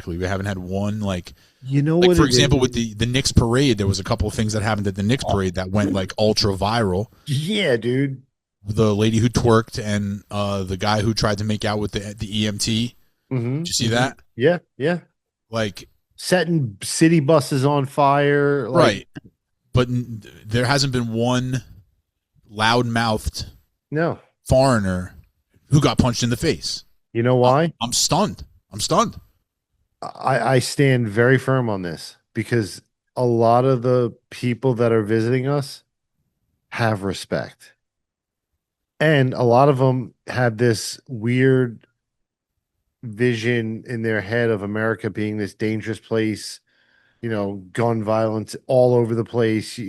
[SPEAKER 5] We haven't had one like
[SPEAKER 1] what,
[SPEAKER 5] for example with the Knicks parade. There was a couple of things that happened at the Knicks parade that went like ultra viral.
[SPEAKER 1] Yeah, dude.
[SPEAKER 5] The lady who twerked and the guy who tried to make out with the EMT.
[SPEAKER 1] Mm-hmm.
[SPEAKER 5] Did you see that?
[SPEAKER 1] Yeah.
[SPEAKER 5] Like
[SPEAKER 1] setting city buses on fire,
[SPEAKER 5] right? But there hasn't been one loud-mouthed foreigner who got punched in the face.
[SPEAKER 1] You know why?
[SPEAKER 5] I'm stunned.
[SPEAKER 1] I stand very firm on this because a lot of the people that are visiting us have respect. And a lot of them have this weird vision in their head of America being this dangerous place, gun violence all over the place,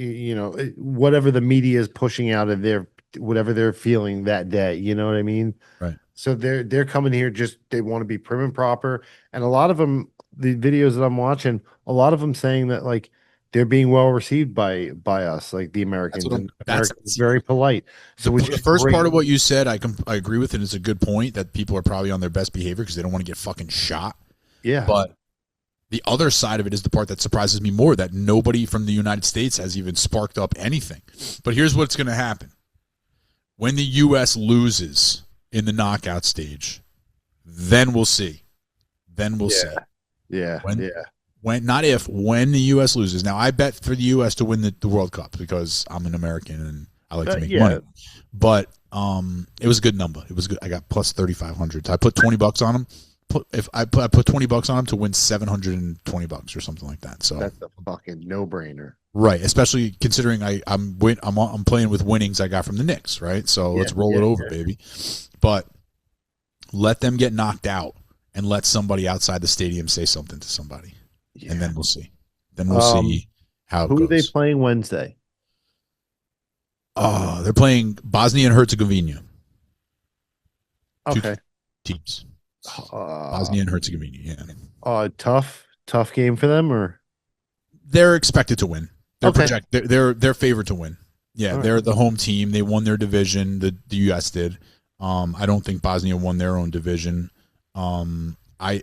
[SPEAKER 1] whatever the media is pushing out of whatever they're feeling that day. You know what I mean?
[SPEAKER 5] Right.
[SPEAKER 1] So they're coming here they want to be prim and proper. And a lot of them, the videos that I'm watching, a lot of them saying that like they're being well received by us, like the Americans. Americans very polite. So
[SPEAKER 5] the first part of what you said, I agree with, and it's a good point that people are probably on their best behavior because they don't want to get fucking shot.
[SPEAKER 1] Yeah.
[SPEAKER 5] But the other side of it is the part that surprises me more, that nobody from the United States has even sparked up anything. But here's what's going to happen. When the U.S. loses in the knockout stage, then we'll see. See.
[SPEAKER 1] Yeah.
[SPEAKER 5] When the U.S. loses. Now, I bet for the U.S. to win the World Cup because I'm an American and I like to make money. But it was a good number. It was good. I got plus 3,500. I put $20 on them. If I put $20 on them to win $720 or something like that. So
[SPEAKER 1] that's a fucking no-brainer.
[SPEAKER 5] Right, especially considering I'm playing with winnings I got from the Knicks, right? So let's roll it over, baby. But let them get knocked out and let somebody outside the stadium say something to somebody. And then we'll see. Then we'll see how it goes.
[SPEAKER 1] Who are they playing Wednesday?
[SPEAKER 5] They're playing Bosnia and Herzegovina. Two
[SPEAKER 1] Okay.
[SPEAKER 5] teams.
[SPEAKER 1] Uh,
[SPEAKER 5] Bosnia and Herzegovina. Yeah.
[SPEAKER 1] tough game for them, or
[SPEAKER 5] They're expected to win. They're
[SPEAKER 1] okay.
[SPEAKER 5] They're favored to win. Yeah,
[SPEAKER 1] All right.
[SPEAKER 5] they're the home team. They won their division. The U.S. did. I don't think Bosnia won their own division. I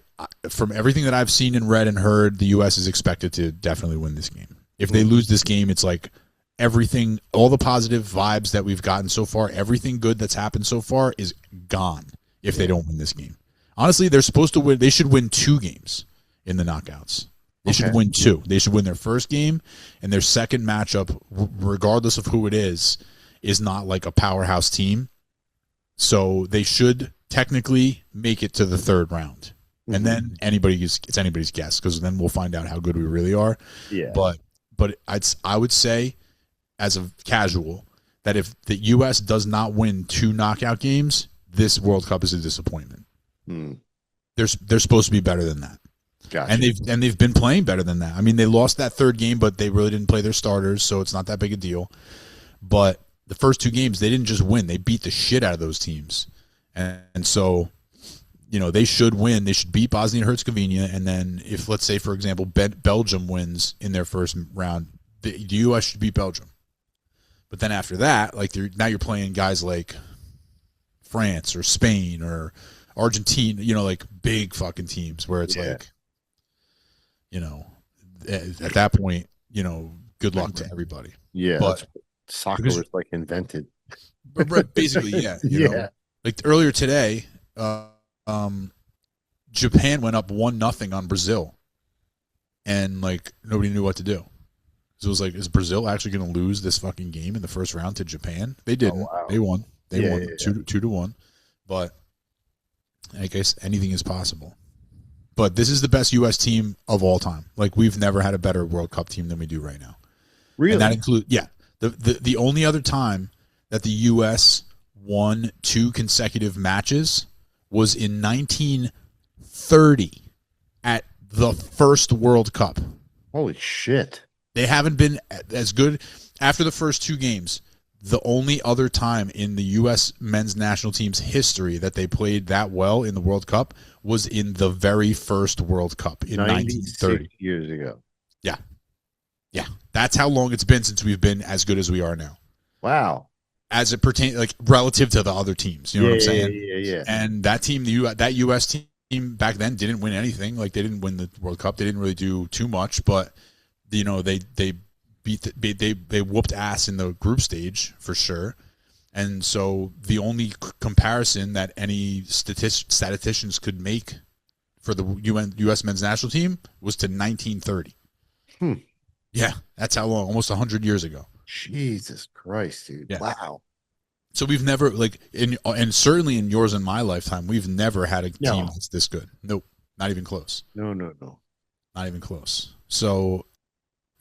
[SPEAKER 5] from everything that I've seen and read and heard, the U.S. is expected to definitely win this game. If they lose this game, it's like everything, all the positive vibes that we've gotten so far, everything good that's happened so far is gone if they don't win this game. Honestly, they're supposed to win. They should win 2 games in the knockouts. They should win 2. They should win their first game, and their second matchup, regardless of who it is not like a powerhouse team. So they should technically make it to the 3rd round. And then it's anybody's guess, because then we'll find out how good we really are.
[SPEAKER 1] Yeah.
[SPEAKER 5] But I would say, as a casual, that if the U.S. does not win 2 knockout games, this World Cup is a disappointment. They're supposed to be better than that.
[SPEAKER 1] Gotcha.
[SPEAKER 5] And they've been playing better than that. I mean, they lost that 3rd game, but they really didn't play their starters, so it's not that big a deal. But the first 2 games, they didn't just win; they beat the shit out of those teams, and so, they should win. They should beat Bosnia and Herzegovina, and then if, let's say, for example, Belgium wins in their first round, the U.S. should beat Belgium. But then after that, like now you're playing guys like France or Spain or Argentina, like big fucking teams where it's like, at that point, good luck to everybody.
[SPEAKER 1] Yeah,
[SPEAKER 5] but
[SPEAKER 1] soccer was like invented.
[SPEAKER 5] But basically, yeah. Like earlier today, Japan went up 1-0 on Brazil, and like nobody knew what to do. So it was like, is Brazil actually going to lose this fucking game in the first round to Japan? They didn't. Oh, wow. They won. They won 2-1. But I guess anything is possible. But this is the best U.S. team of all time. Like, we've never had a better World Cup team than we do right now.
[SPEAKER 1] Really?
[SPEAKER 5] And that includes, the only other time that the U.S. won 2 consecutive matches was in 1930 at the first World Cup.
[SPEAKER 1] Holy shit.
[SPEAKER 5] They haven't been as good after the first 2 games. The only other time in the U.S. men's national team's history that they played that well in the World Cup was in the very first World Cup in 1930.
[SPEAKER 1] Years ago.
[SPEAKER 5] Yeah. Yeah. That's how long it's been since we've been as good as we are now.
[SPEAKER 1] Wow.
[SPEAKER 5] As it pertains, like, relative to the other teams. You know what I'm saying?
[SPEAKER 1] Yeah.
[SPEAKER 5] And that team, that U.S. team back then didn't win anything. Like, they didn't win the World Cup. They didn't really do too much, but, they they whooped ass in the group stage for sure. And so the only comparison that any statisticians could make for the U.S. men's national team was to 1930. Yeah, that's how long, almost 100 years ago.
[SPEAKER 1] Jesus Christ, dude. Yeah. Wow.
[SPEAKER 5] So we've never, like, and certainly in yours and my lifetime, we've never had a team that's this good. Nope, not even close.
[SPEAKER 1] No.
[SPEAKER 5] Not even close. So,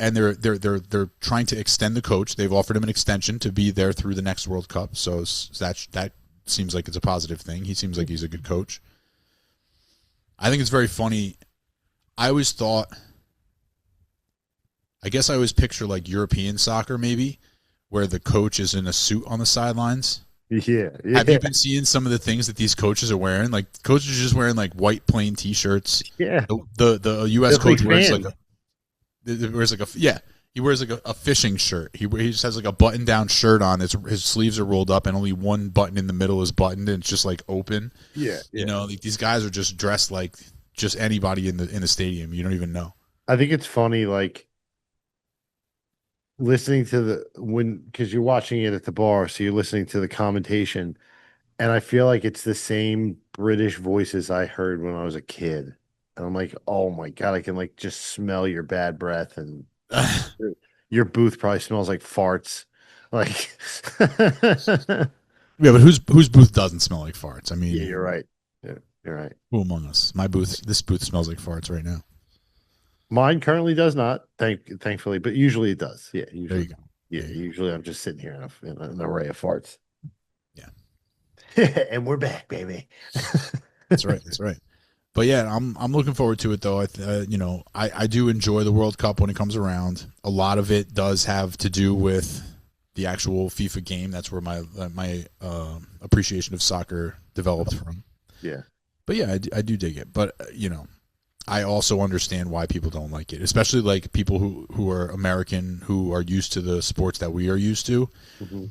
[SPEAKER 5] and they're trying to extend the coach. They've offered him an extension to be there through the next World Cup. So that seems like it's a positive thing. He seems like he's a good coach. I think it's very funny. I always picture like European soccer maybe, where the coach is in a suit on the sidelines.
[SPEAKER 1] Yeah.
[SPEAKER 5] Have you been seeing some of the things that these coaches are wearing? Like, coaches are just wearing like white plain T-shirts.
[SPEAKER 1] Yeah.
[SPEAKER 5] The U.S. coach wears like he wears like a fishing shirt. He just has like a button down shirt on. His sleeves are rolled up and only one button in the middle is buttoned and it's just like open.
[SPEAKER 1] Yeah.
[SPEAKER 5] Like, these guys are just dressed like just anybody in the stadium. You don't even know.
[SPEAKER 1] I think it's funny, like, listening to because you're watching it at the bar, so you're listening to the commentation, and I feel like it's the same British voices I heard when I was a kid. And I'm like, oh my God, I can like just smell your bad breath, and your booth probably smells like farts. Like,
[SPEAKER 5] yeah, but whose booth doesn't smell like farts? I mean,
[SPEAKER 1] yeah, you're right. Yeah, you're right.
[SPEAKER 5] Who among us? This booth smells like farts right now.
[SPEAKER 1] Mine currently does not, thankfully, but usually it does. Yeah, usually.
[SPEAKER 5] There you go.
[SPEAKER 1] Yeah, usually I'm just sitting here in an array of farts.
[SPEAKER 5] Yeah,
[SPEAKER 1] and we're back, baby.
[SPEAKER 5] That's right. That's right. But yeah, I'm looking forward to it though. I do enjoy the World Cup when it comes around. A lot of it does have to do with the actual FIFA game. That's where my appreciation of soccer developed from.
[SPEAKER 1] Yeah.
[SPEAKER 5] But yeah, I do dig it. But I also understand why people don't like it, especially like people who are American who are used to the sports that we are used to.
[SPEAKER 1] Mm-hmm.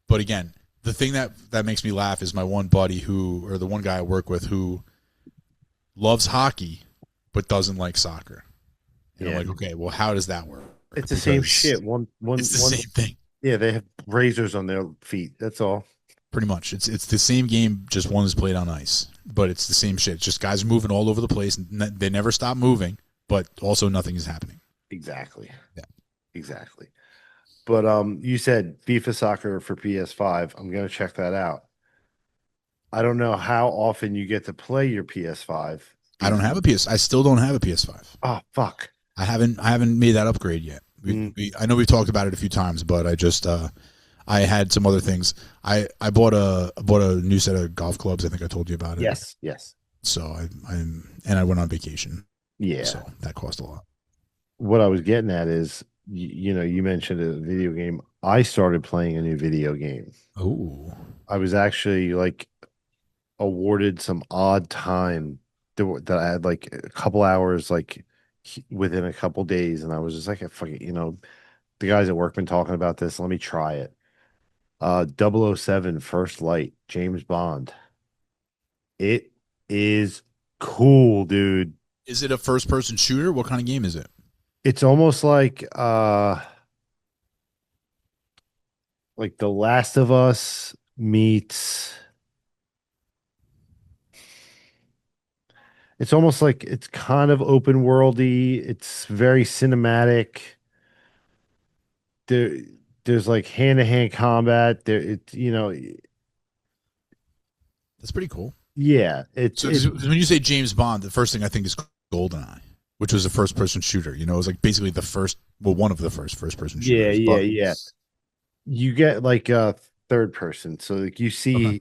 [SPEAKER 5] But again, the thing that makes me laugh is my one buddy or the one guy I work with who loves hockey but doesn't like soccer. And I'm
[SPEAKER 1] Yeah.
[SPEAKER 5] like, okay, well, how does that work?
[SPEAKER 1] It's the same
[SPEAKER 5] Because
[SPEAKER 1] shit.
[SPEAKER 5] it's the same thing.
[SPEAKER 1] Yeah, they have razors on their feet. That's all.
[SPEAKER 5] Pretty much. It's the same game, just one is played on ice. But it's the same shit. It's just guys moving all over the place. And they never stop moving, but also nothing is happening.
[SPEAKER 1] Exactly.
[SPEAKER 5] Yeah.
[SPEAKER 1] Exactly. But you said FIFA Soccer for PS5. I'm gonna check that out. I don't know how often you get to play your PS5.
[SPEAKER 5] I don't have a PS. I still don't have a PS5.
[SPEAKER 1] Oh fuck.
[SPEAKER 5] I haven't made that upgrade yet. I know we've talked about it a few times, but I had some other things. I bought a new set of golf clubs. I think I told you about it.
[SPEAKER 1] Yes. Yes.
[SPEAKER 5] So I went on vacation.
[SPEAKER 1] Yeah.
[SPEAKER 5] So that cost a lot.
[SPEAKER 1] What I was getting at is, you mentioned a video game. I started playing a new video game.
[SPEAKER 5] Oh.
[SPEAKER 1] I was actually like awarded some odd time that I had like a couple hours, like within a couple days, and I was just like, fuck it, the guys at work been talking about this. Let me try it. 007 First Light, James Bond. It is cool, dude.
[SPEAKER 5] Is it a first person shooter? What kind of game is it?
[SPEAKER 1] It's almost like The Last of Us meets, it's almost like it's kind of open worldy. It's very cinematic. There there's like hand-to-hand combat.
[SPEAKER 5] That's pretty cool.
[SPEAKER 1] Yeah,
[SPEAKER 5] So when you say James Bond, the first thing I think is GoldenEye, which was a first person shooter. It was like basically one of the first person shooters.
[SPEAKER 1] yeah. You get like a third person, so like you see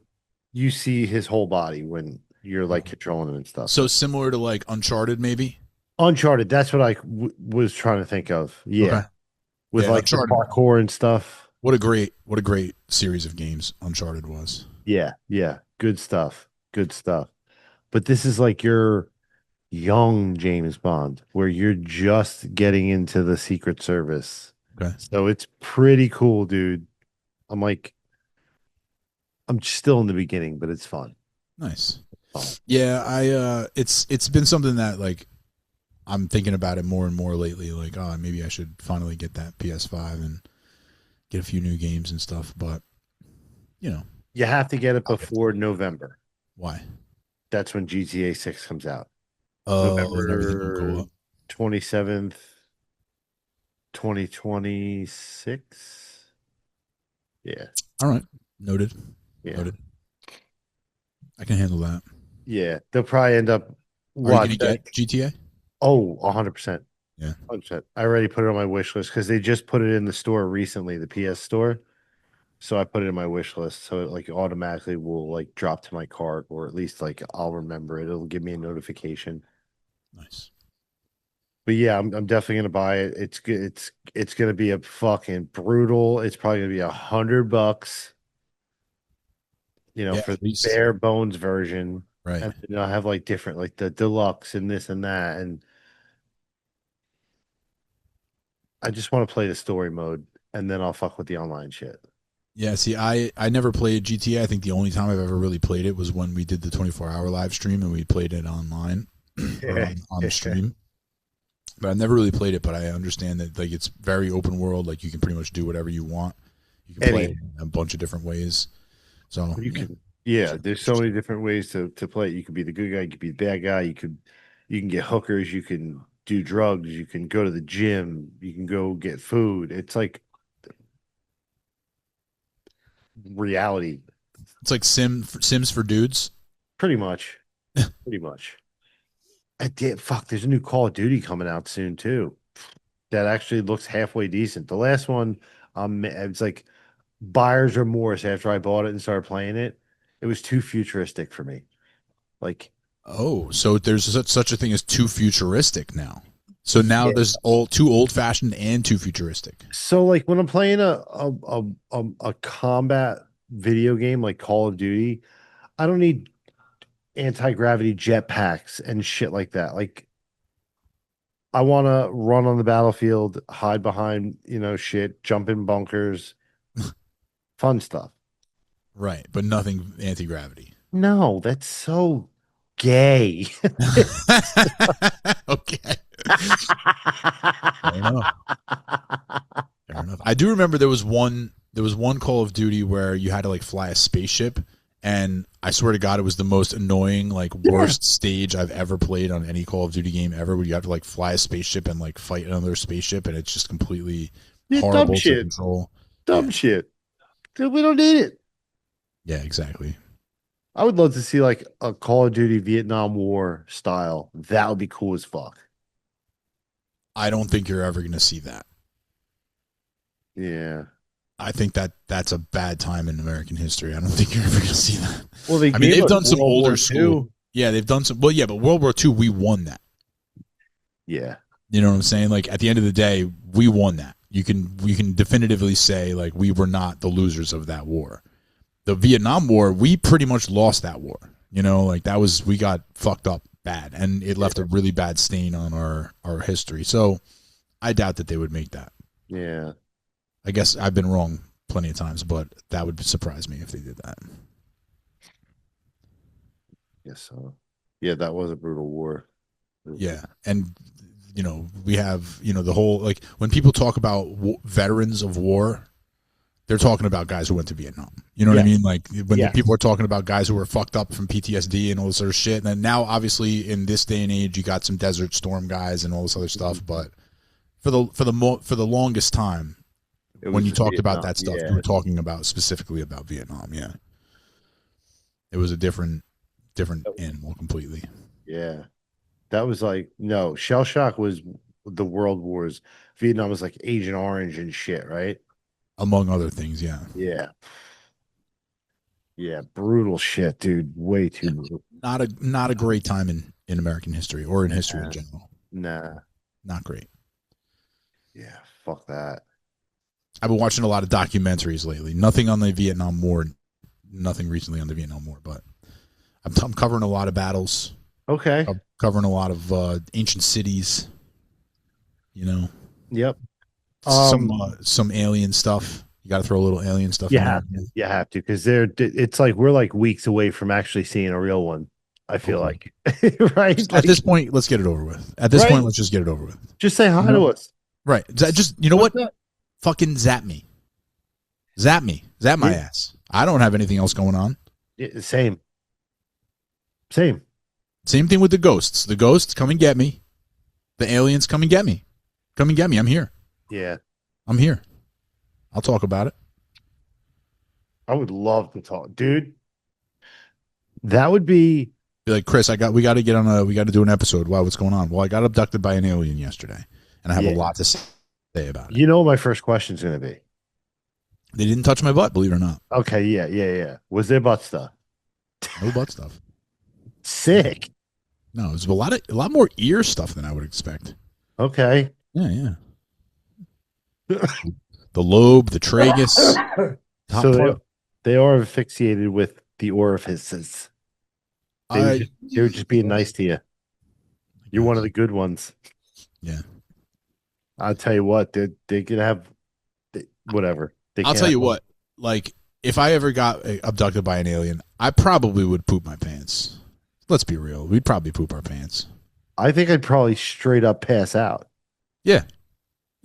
[SPEAKER 1] his whole body when you're like controlling him and stuff.
[SPEAKER 5] So similar to like Uncharted, maybe.
[SPEAKER 1] Uncharted, that's what I was trying to think of. Yeah,
[SPEAKER 5] Okay.
[SPEAKER 1] with
[SPEAKER 5] Yeah,
[SPEAKER 1] like the
[SPEAKER 5] Uncharted.
[SPEAKER 1] parkour and stuff.
[SPEAKER 5] What a great series of games Uncharted was.
[SPEAKER 1] Yeah, good stuff. Good stuff. But this is like your young James Bond, where you're just getting into the Secret Service.
[SPEAKER 5] Okay.
[SPEAKER 1] So it's pretty cool, dude. I'm like, I'm still in the beginning, but it's fun.
[SPEAKER 5] Nice.
[SPEAKER 1] Fun.
[SPEAKER 5] Yeah, it's been something that like I'm thinking about it more and more lately. Like, oh, maybe I should finally get that PS5 and get a few new games and stuff. But
[SPEAKER 1] You have to get it before November.
[SPEAKER 5] why?
[SPEAKER 1] That's when GTA 6 comes out.
[SPEAKER 5] Oh, and everything will go
[SPEAKER 1] November
[SPEAKER 5] up.
[SPEAKER 1] 27th, 2026. Yeah.
[SPEAKER 5] All right, noted.
[SPEAKER 1] Yeah.
[SPEAKER 5] Noted. I can handle that.
[SPEAKER 1] Yeah. They'll probably end up
[SPEAKER 5] Are you gonna
[SPEAKER 1] what?
[SPEAKER 5] get GTA?
[SPEAKER 1] Oh, 100%.
[SPEAKER 5] Yeah.
[SPEAKER 1] 100%. I already put it on my wish list because they just put it in the store recently, the PS store. So I put it in my wish list. So it like automatically will like drop to my cart, or at least like I'll remember it. It'll give me a notification.
[SPEAKER 5] Nice.
[SPEAKER 1] But yeah, I'm definitely gonna buy it. It's good. It's gonna be a fucking brutal. It's probably gonna be $100,
[SPEAKER 5] Yeah,
[SPEAKER 1] for
[SPEAKER 5] at
[SPEAKER 1] the
[SPEAKER 5] least.
[SPEAKER 1] bare bones version.
[SPEAKER 5] Right.
[SPEAKER 1] And I have like different, like the deluxe and this and that. And I just want to play the story mode, and then I'll fuck with the online shit.
[SPEAKER 5] Yeah, see, I never played GTA. I think the only time I've ever really played it was when we did the 24-hour live stream and we played it online or on the stream. But I've never really played it, but I understand that like it's very open world. Like you can pretty much do whatever you want. You can play it in a bunch of different ways. So
[SPEAKER 1] You can, yeah. There's so many different ways to play it. You could be the good guy. You could be the bad guy. You can get hookers. You can do drugs. You can go to the gym. You can go get food. It's like reality,
[SPEAKER 5] it's like Sims for dudes.
[SPEAKER 1] pretty much. Pretty much. I did. Fuck. There's a new Call of Duty coming out soon too. That actually looks halfway decent. The last one, it's like buyer's remorse after I bought it and started playing it. It was too futuristic for me. Like,
[SPEAKER 5] Oh, so there's such a thing as too futuristic now. So now
[SPEAKER 1] Yeah.
[SPEAKER 5] there's too old fashioned and too futuristic.
[SPEAKER 1] So like when I'm playing a combat video game like Call of Duty, I don't need anti-gravity jetpacks and shit like that. Like I want to run on the battlefield, hide behind, shit, jump in bunkers, fun stuff.
[SPEAKER 5] Right, but nothing anti gravity.
[SPEAKER 1] No, that's so gay.
[SPEAKER 5] Okay. Fair enough. Fair enough. I do remember there was one Call of Duty where you had to like fly a spaceship, and I swear to God, it was the most annoying, like worst stage I've ever played on any Call of Duty game ever, where you have to like fly a spaceship and like fight another spaceship, and it's just completely horrible
[SPEAKER 1] dumb
[SPEAKER 5] to
[SPEAKER 1] shit.
[SPEAKER 5] control.
[SPEAKER 1] Dumb shit. Dude, we don't need it.
[SPEAKER 5] Yeah, exactly.
[SPEAKER 1] I would love to see like a Call of Duty Vietnam War style. That would be cool as fuck.
[SPEAKER 5] I don't think you're ever going to see that.
[SPEAKER 1] Yeah.
[SPEAKER 5] I think that's a bad time in American history. I don't think you're ever going to see that.
[SPEAKER 1] Well,
[SPEAKER 5] they've done some
[SPEAKER 1] World
[SPEAKER 5] older
[SPEAKER 1] War
[SPEAKER 5] school.
[SPEAKER 1] II.
[SPEAKER 5] Yeah, they've done some. Well, yeah, but World War II, we won that.
[SPEAKER 1] Yeah.
[SPEAKER 5] You know what I'm saying? Like at the end of the day, we won that. We can definitively say like we were not the losers of that war. The Vietnam War, we pretty much lost that war. Like we got fucked up bad, and it left a really bad stain on our history. So I doubt that they would make that.
[SPEAKER 1] Yeah.
[SPEAKER 5] I guess I've been wrong plenty of times, but that would surprise me if they did that.
[SPEAKER 1] Yes. So, yeah, that was a brutal war.
[SPEAKER 5] Yeah, and we have the whole like when people talk about veterans of war, they're talking about guys who went to Vietnam. You know what I mean? Like when people are talking about guys who were fucked up from PTSD and all this other shit. And then now, obviously, in this day and age, you got some Desert Storm guys and all this other stuff. But for the longest time, when you talked about that stuff, you were talking about specifically about Vietnam. Yeah, it was a different animal completely.
[SPEAKER 1] Yeah, that was like no shell shock was the world wars. Vietnam was like Agent Orange and shit, right?
[SPEAKER 5] Among other things, yeah.
[SPEAKER 1] Yeah. Yeah, brutal shit, dude. Way too brutal.
[SPEAKER 5] Not a great time in American history or in history in general.
[SPEAKER 1] Nah.
[SPEAKER 5] Not great.
[SPEAKER 1] Yeah, fuck that.
[SPEAKER 5] I've been watching a lot of documentaries lately. Nothing on the Vietnam War, nothing recently on the Vietnam War, but I'm covering a lot of battles.
[SPEAKER 1] Okay.
[SPEAKER 5] I'm covering a lot of ancient cities.
[SPEAKER 1] Yep.
[SPEAKER 5] Some alien stuff. You got to throw a little alien stuff.
[SPEAKER 1] You
[SPEAKER 5] in
[SPEAKER 1] have
[SPEAKER 5] there.
[SPEAKER 1] to. You have to because it's like we're like weeks away from actually seeing a real one. I feel like, right?
[SPEAKER 5] At this point, let's get it over with. At this point, let's just get it over with.
[SPEAKER 1] Just say hi to us.
[SPEAKER 5] Right. Just what? Fucking zap me. Zap me. Zap my ass. I don't have anything else going on.
[SPEAKER 1] Yeah, same. Same
[SPEAKER 5] thing with the ghosts. The ghosts come and get me. The aliens come and get me. Come and get me. I'm here.
[SPEAKER 1] Yeah.
[SPEAKER 5] I'm here. I'll talk about it.
[SPEAKER 1] I would love to talk, dude. That would be
[SPEAKER 5] like, Chris, we got to do an episode. Wow, what's going on? Well, I got abducted by an alien yesterday, and I have a lot to say about it.
[SPEAKER 1] What my first question is going to be?
[SPEAKER 5] They didn't touch my butt, believe it or not.
[SPEAKER 1] Okay, yeah. Was there butt stuff?
[SPEAKER 5] No butt stuff.
[SPEAKER 1] Sick.
[SPEAKER 5] No, it was a lot more ear stuff than I would expect.
[SPEAKER 1] Okay.
[SPEAKER 5] Yeah. The lobe, the tragus.
[SPEAKER 1] So they are asphyxiated with the orifices. They were just being nice to you. You're one of the good ones.
[SPEAKER 5] Yeah.
[SPEAKER 1] I'll tell you what, they could have whatever.
[SPEAKER 5] I'll tell you what, like if I ever got abducted by an alien, I probably would poop my pants. Let's be real. We'd probably poop our pants.
[SPEAKER 1] I think I'd probably straight up pass out.
[SPEAKER 5] Yeah.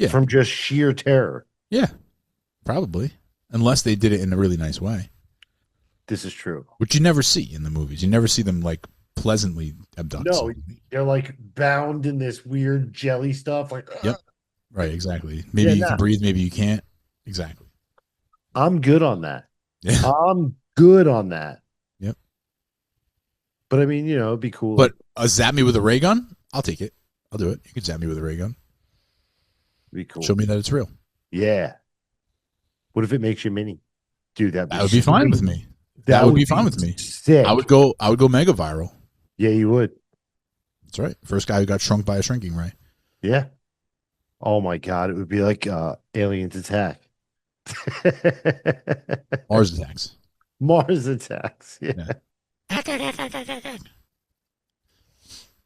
[SPEAKER 1] From just sheer terror.
[SPEAKER 5] Yeah. Probably. Unless they did it in a really nice way.
[SPEAKER 1] This is true.
[SPEAKER 5] Which you never see in the movies. You never see them like pleasantly abduct.
[SPEAKER 1] No,
[SPEAKER 5] somebody.
[SPEAKER 1] they're like bound in this weird jelly stuff. Like,
[SPEAKER 5] yep. Right, exactly. Maybe you can breathe, maybe you can't. Exactly.
[SPEAKER 1] I'm good on that.
[SPEAKER 5] Yeah.
[SPEAKER 1] I'm good on that.
[SPEAKER 5] Yep.
[SPEAKER 1] But I mean, it'd be cool.
[SPEAKER 5] But zap me with a ray gun? I'll take it. I'll do it. You can zap me with a ray gun.
[SPEAKER 1] Be cool.
[SPEAKER 5] Show me that it's real.
[SPEAKER 1] Yeah. What if it makes you mini? Dude, that
[SPEAKER 5] would be fine with me. That would be fine with me.
[SPEAKER 1] Sick.
[SPEAKER 5] I would go mega viral.
[SPEAKER 1] Yeah, you would.
[SPEAKER 5] That's right. First guy who got shrunk by a shrinking ray.
[SPEAKER 1] Yeah. Oh my God, it would be like Aliens Attack.
[SPEAKER 5] Mars attacks.
[SPEAKER 1] Mars Attacks. Yeah.
[SPEAKER 5] Yeah.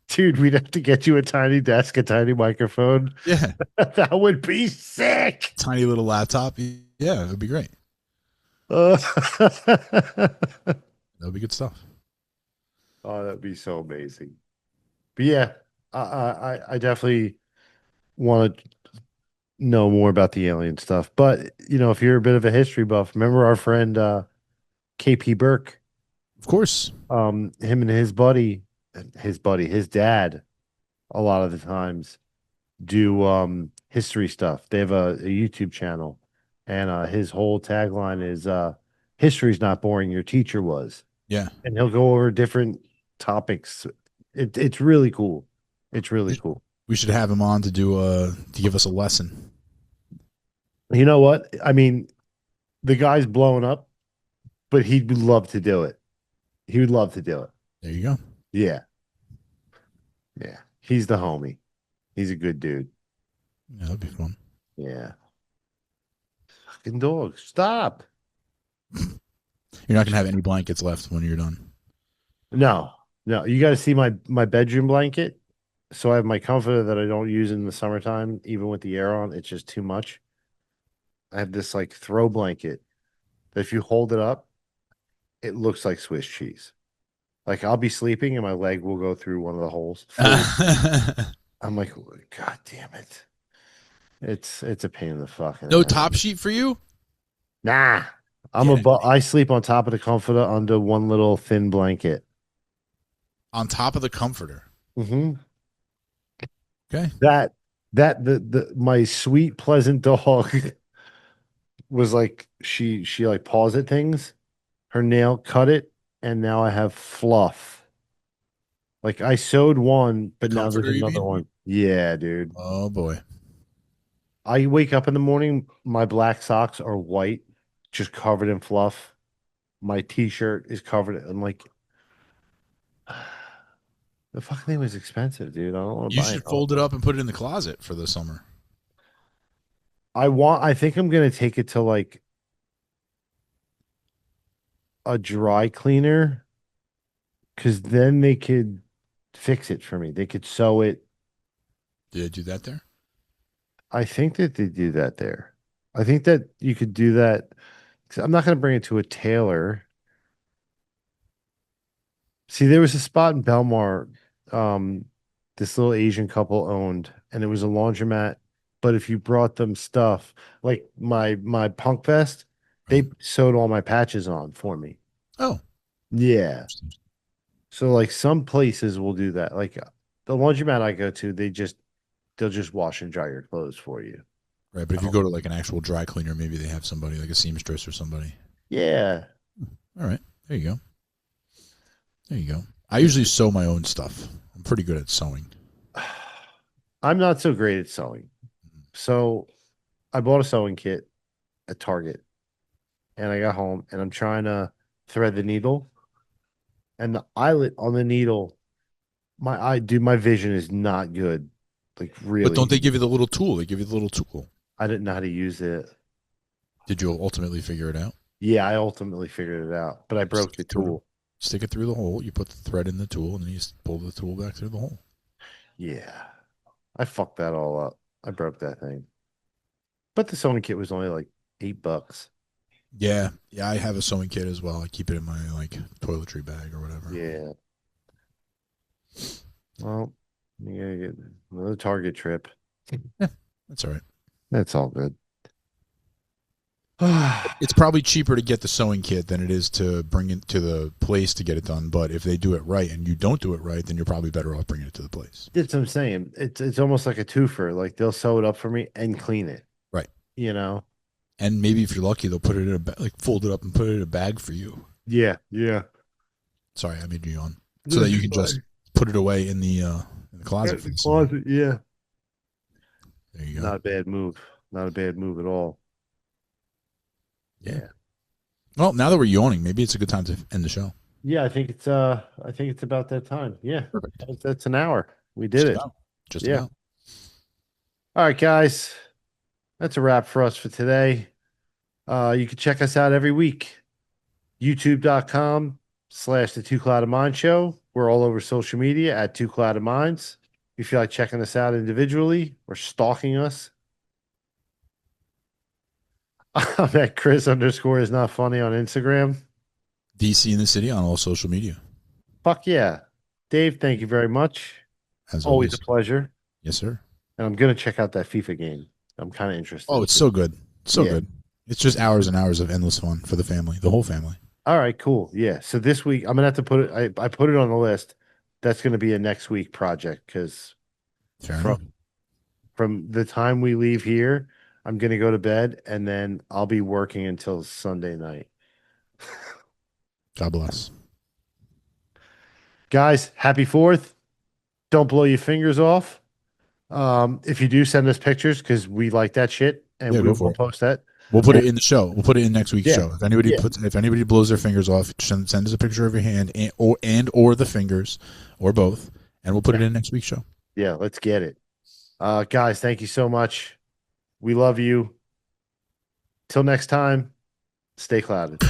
[SPEAKER 1] Dude, we'd have to get you a tiny desk, a tiny microphone.
[SPEAKER 5] Yeah.
[SPEAKER 1] That would be sick.
[SPEAKER 5] Tiny little laptop. Yeah, it would be great.
[SPEAKER 1] Uh,
[SPEAKER 5] That would be good stuff.
[SPEAKER 1] oh, that'd be so amazing. But yeah, I definitely want to know more about the alien stuff. But if you're a bit of a history buff, remember our friend KP Burke?
[SPEAKER 5] Of course.
[SPEAKER 1] Him and his dad, a lot of the times do history stuff. They have a YouTube channel, and his whole tagline is history's not boring, your teacher was.
[SPEAKER 5] Yeah.
[SPEAKER 1] And he'll go over different topics. It's really cool. It's really cool.
[SPEAKER 5] We should have him on to do to give us a lesson.
[SPEAKER 1] You know what? I mean, the guy's blowing up, but he'd love to do it. He would love to do it.
[SPEAKER 5] There you go.
[SPEAKER 1] Yeah. Yeah. He's the homie. He's a good dude.
[SPEAKER 5] Yeah, that'd be fun.
[SPEAKER 1] Yeah. Fucking dog. Stop.
[SPEAKER 5] You're not gonna have any blankets left when you're done.
[SPEAKER 1] No. No. You got to see my bedroom blanket. So I have my comforter that I don't use in the summertime, even with the air on. It's just too much. I have this like throw blanket that if you hold it up, it looks like Swiss cheese. Like I'll be sleeping and my leg will go through one of the holes. I'm like, God damn it. It's a pain in the fucking
[SPEAKER 5] No
[SPEAKER 1] ass.
[SPEAKER 5] top sheet for you?
[SPEAKER 1] Nah. I sleep on top of the comforter under one little thin blanket.
[SPEAKER 5] On top of the comforter.
[SPEAKER 1] Mm-hmm.
[SPEAKER 5] Okay.
[SPEAKER 1] That my sweet, pleasant dog was like she like paws at things. Her nail cut it, and now I have fluff. Like I sewed one, but now
[SPEAKER 5] Comforter,
[SPEAKER 1] there's
[SPEAKER 5] you
[SPEAKER 1] another
[SPEAKER 5] mean?
[SPEAKER 1] one. Yeah, dude.
[SPEAKER 5] Oh boy.
[SPEAKER 1] I wake up in the morning, my black socks are white, just covered in fluff. My t-shirt is covered in like the fucking thing was expensive, dude. I don't want to
[SPEAKER 5] You
[SPEAKER 1] buy it.
[SPEAKER 5] should fold it up and put it in the closet for the summer.
[SPEAKER 1] I think I'm gonna take it to like a dry cleaner because then they could fix it for me. They could sew it.
[SPEAKER 5] Did I do that there?
[SPEAKER 1] I think that they do that there. I think that you could do that. 'Cause I'm not going to bring it to a tailor. See, there was a spot in Belmar, this little Asian couple owned, and it was a laundromat. But if you brought them stuff like my punk vest, they sewed all my patches on for me.
[SPEAKER 5] Oh.
[SPEAKER 1] Yeah. So like some places will do that. Like the laundromat I go to, they'll just wash and dry your clothes for you.
[SPEAKER 5] Right, but if you go to like an actual dry cleaner, maybe they have somebody like a seamstress or somebody.
[SPEAKER 1] Yeah.
[SPEAKER 5] All right, there you go. There you go. I usually sew my own stuff. I'm pretty good at sewing.
[SPEAKER 1] I'm not so great at sewing. So I bought a sewing kit at Target and I got home and I'm trying to thread the needle and the eyelet on the needle, my vision is not good. Like really.
[SPEAKER 5] But don't they give you the little tool? They give you the little tool.
[SPEAKER 1] I didn't know how to use it.
[SPEAKER 5] Did you ultimately figure it out?
[SPEAKER 1] Yeah, I ultimately figured it out, but I broke the tool.
[SPEAKER 5] Stick it through the hole. You put the thread in the tool, and then you just pull the tool back through the hole.
[SPEAKER 1] Yeah. I fucked that all up. I broke that thing. But the sewing kit was only like $8.
[SPEAKER 5] Yeah. Yeah, I have a sewing kit as well. I keep it in my like toiletry bag or whatever.
[SPEAKER 1] Yeah. Well, you gotta get another Target trip.
[SPEAKER 5] Yeah, that's all right.
[SPEAKER 1] That's all good.
[SPEAKER 5] It's probably cheaper to get the sewing kit than it is to bring it to the place to get it done. But if they do it right and you don't do it right, then you're probably better off bringing it to the place.
[SPEAKER 1] That's what I'm saying. It's almost like a twofer. Like they'll sew it up for me and clean it.
[SPEAKER 5] Right.
[SPEAKER 1] You know?
[SPEAKER 5] And maybe if you're lucky, they'll put it in a like fold it up and put it in a bag for you.
[SPEAKER 1] Yeah. Yeah.
[SPEAKER 5] Sorry, I made you yawn. So that you can just put it away in the closet.
[SPEAKER 1] The closet, yeah.
[SPEAKER 5] There you go.
[SPEAKER 1] Not a bad move. Not a bad move at all. Yeah.
[SPEAKER 5] Well, now that we're yawning, maybe it's a good time to end the show.
[SPEAKER 1] Yeah, I think it's about that time. Yeah.
[SPEAKER 5] Perfect.
[SPEAKER 1] That's an hour. We did it.
[SPEAKER 5] Just
[SPEAKER 1] Yeah.
[SPEAKER 5] about.
[SPEAKER 1] All right, guys. That's a wrap for us for today. You can check us out every week. YouTube.com/the Two Clouded Mind Show. We're all over social media at Two Clouded Minds. If you feel like checking us out individually or stalking us, I'm at Chris_is not funny on Instagram.
[SPEAKER 5] DC in the city on all social media.
[SPEAKER 1] Fuck yeah. Dave, thank you very much.
[SPEAKER 5] As
[SPEAKER 1] Always
[SPEAKER 5] always.
[SPEAKER 1] a pleasure.
[SPEAKER 5] Yes, sir.
[SPEAKER 1] And I'm going to check out that FIFA game. I'm kind of interested.
[SPEAKER 5] Oh, it's so good. So
[SPEAKER 1] Yeah.
[SPEAKER 5] good. It's just hours and hours of endless fun for the family, the whole family.
[SPEAKER 1] All right, cool. Yeah. So this week, I'm going to have to put it, I put it on the list. That's going to be a next week project because
[SPEAKER 5] Fair enough.
[SPEAKER 1] from the time we leave here, I'm going to go to bed and then I'll be working until Sunday night.
[SPEAKER 5] God bless.
[SPEAKER 1] Guys, happy 4th. Don't blow your fingers off. If you do, send us pictures because we like that shit and
[SPEAKER 5] Yeah, go
[SPEAKER 1] we'll
[SPEAKER 5] for it.
[SPEAKER 1] post that.
[SPEAKER 5] We'll put it in the show. We'll put it in next week's
[SPEAKER 1] Yeah.
[SPEAKER 5] show. If anybody blows their fingers off, send us a picture of your hand or the fingers or both, and we'll put it in next week's show.
[SPEAKER 1] Yeah, let's get it. Guys, thank you so much. We love you. Till next time, stay clouded.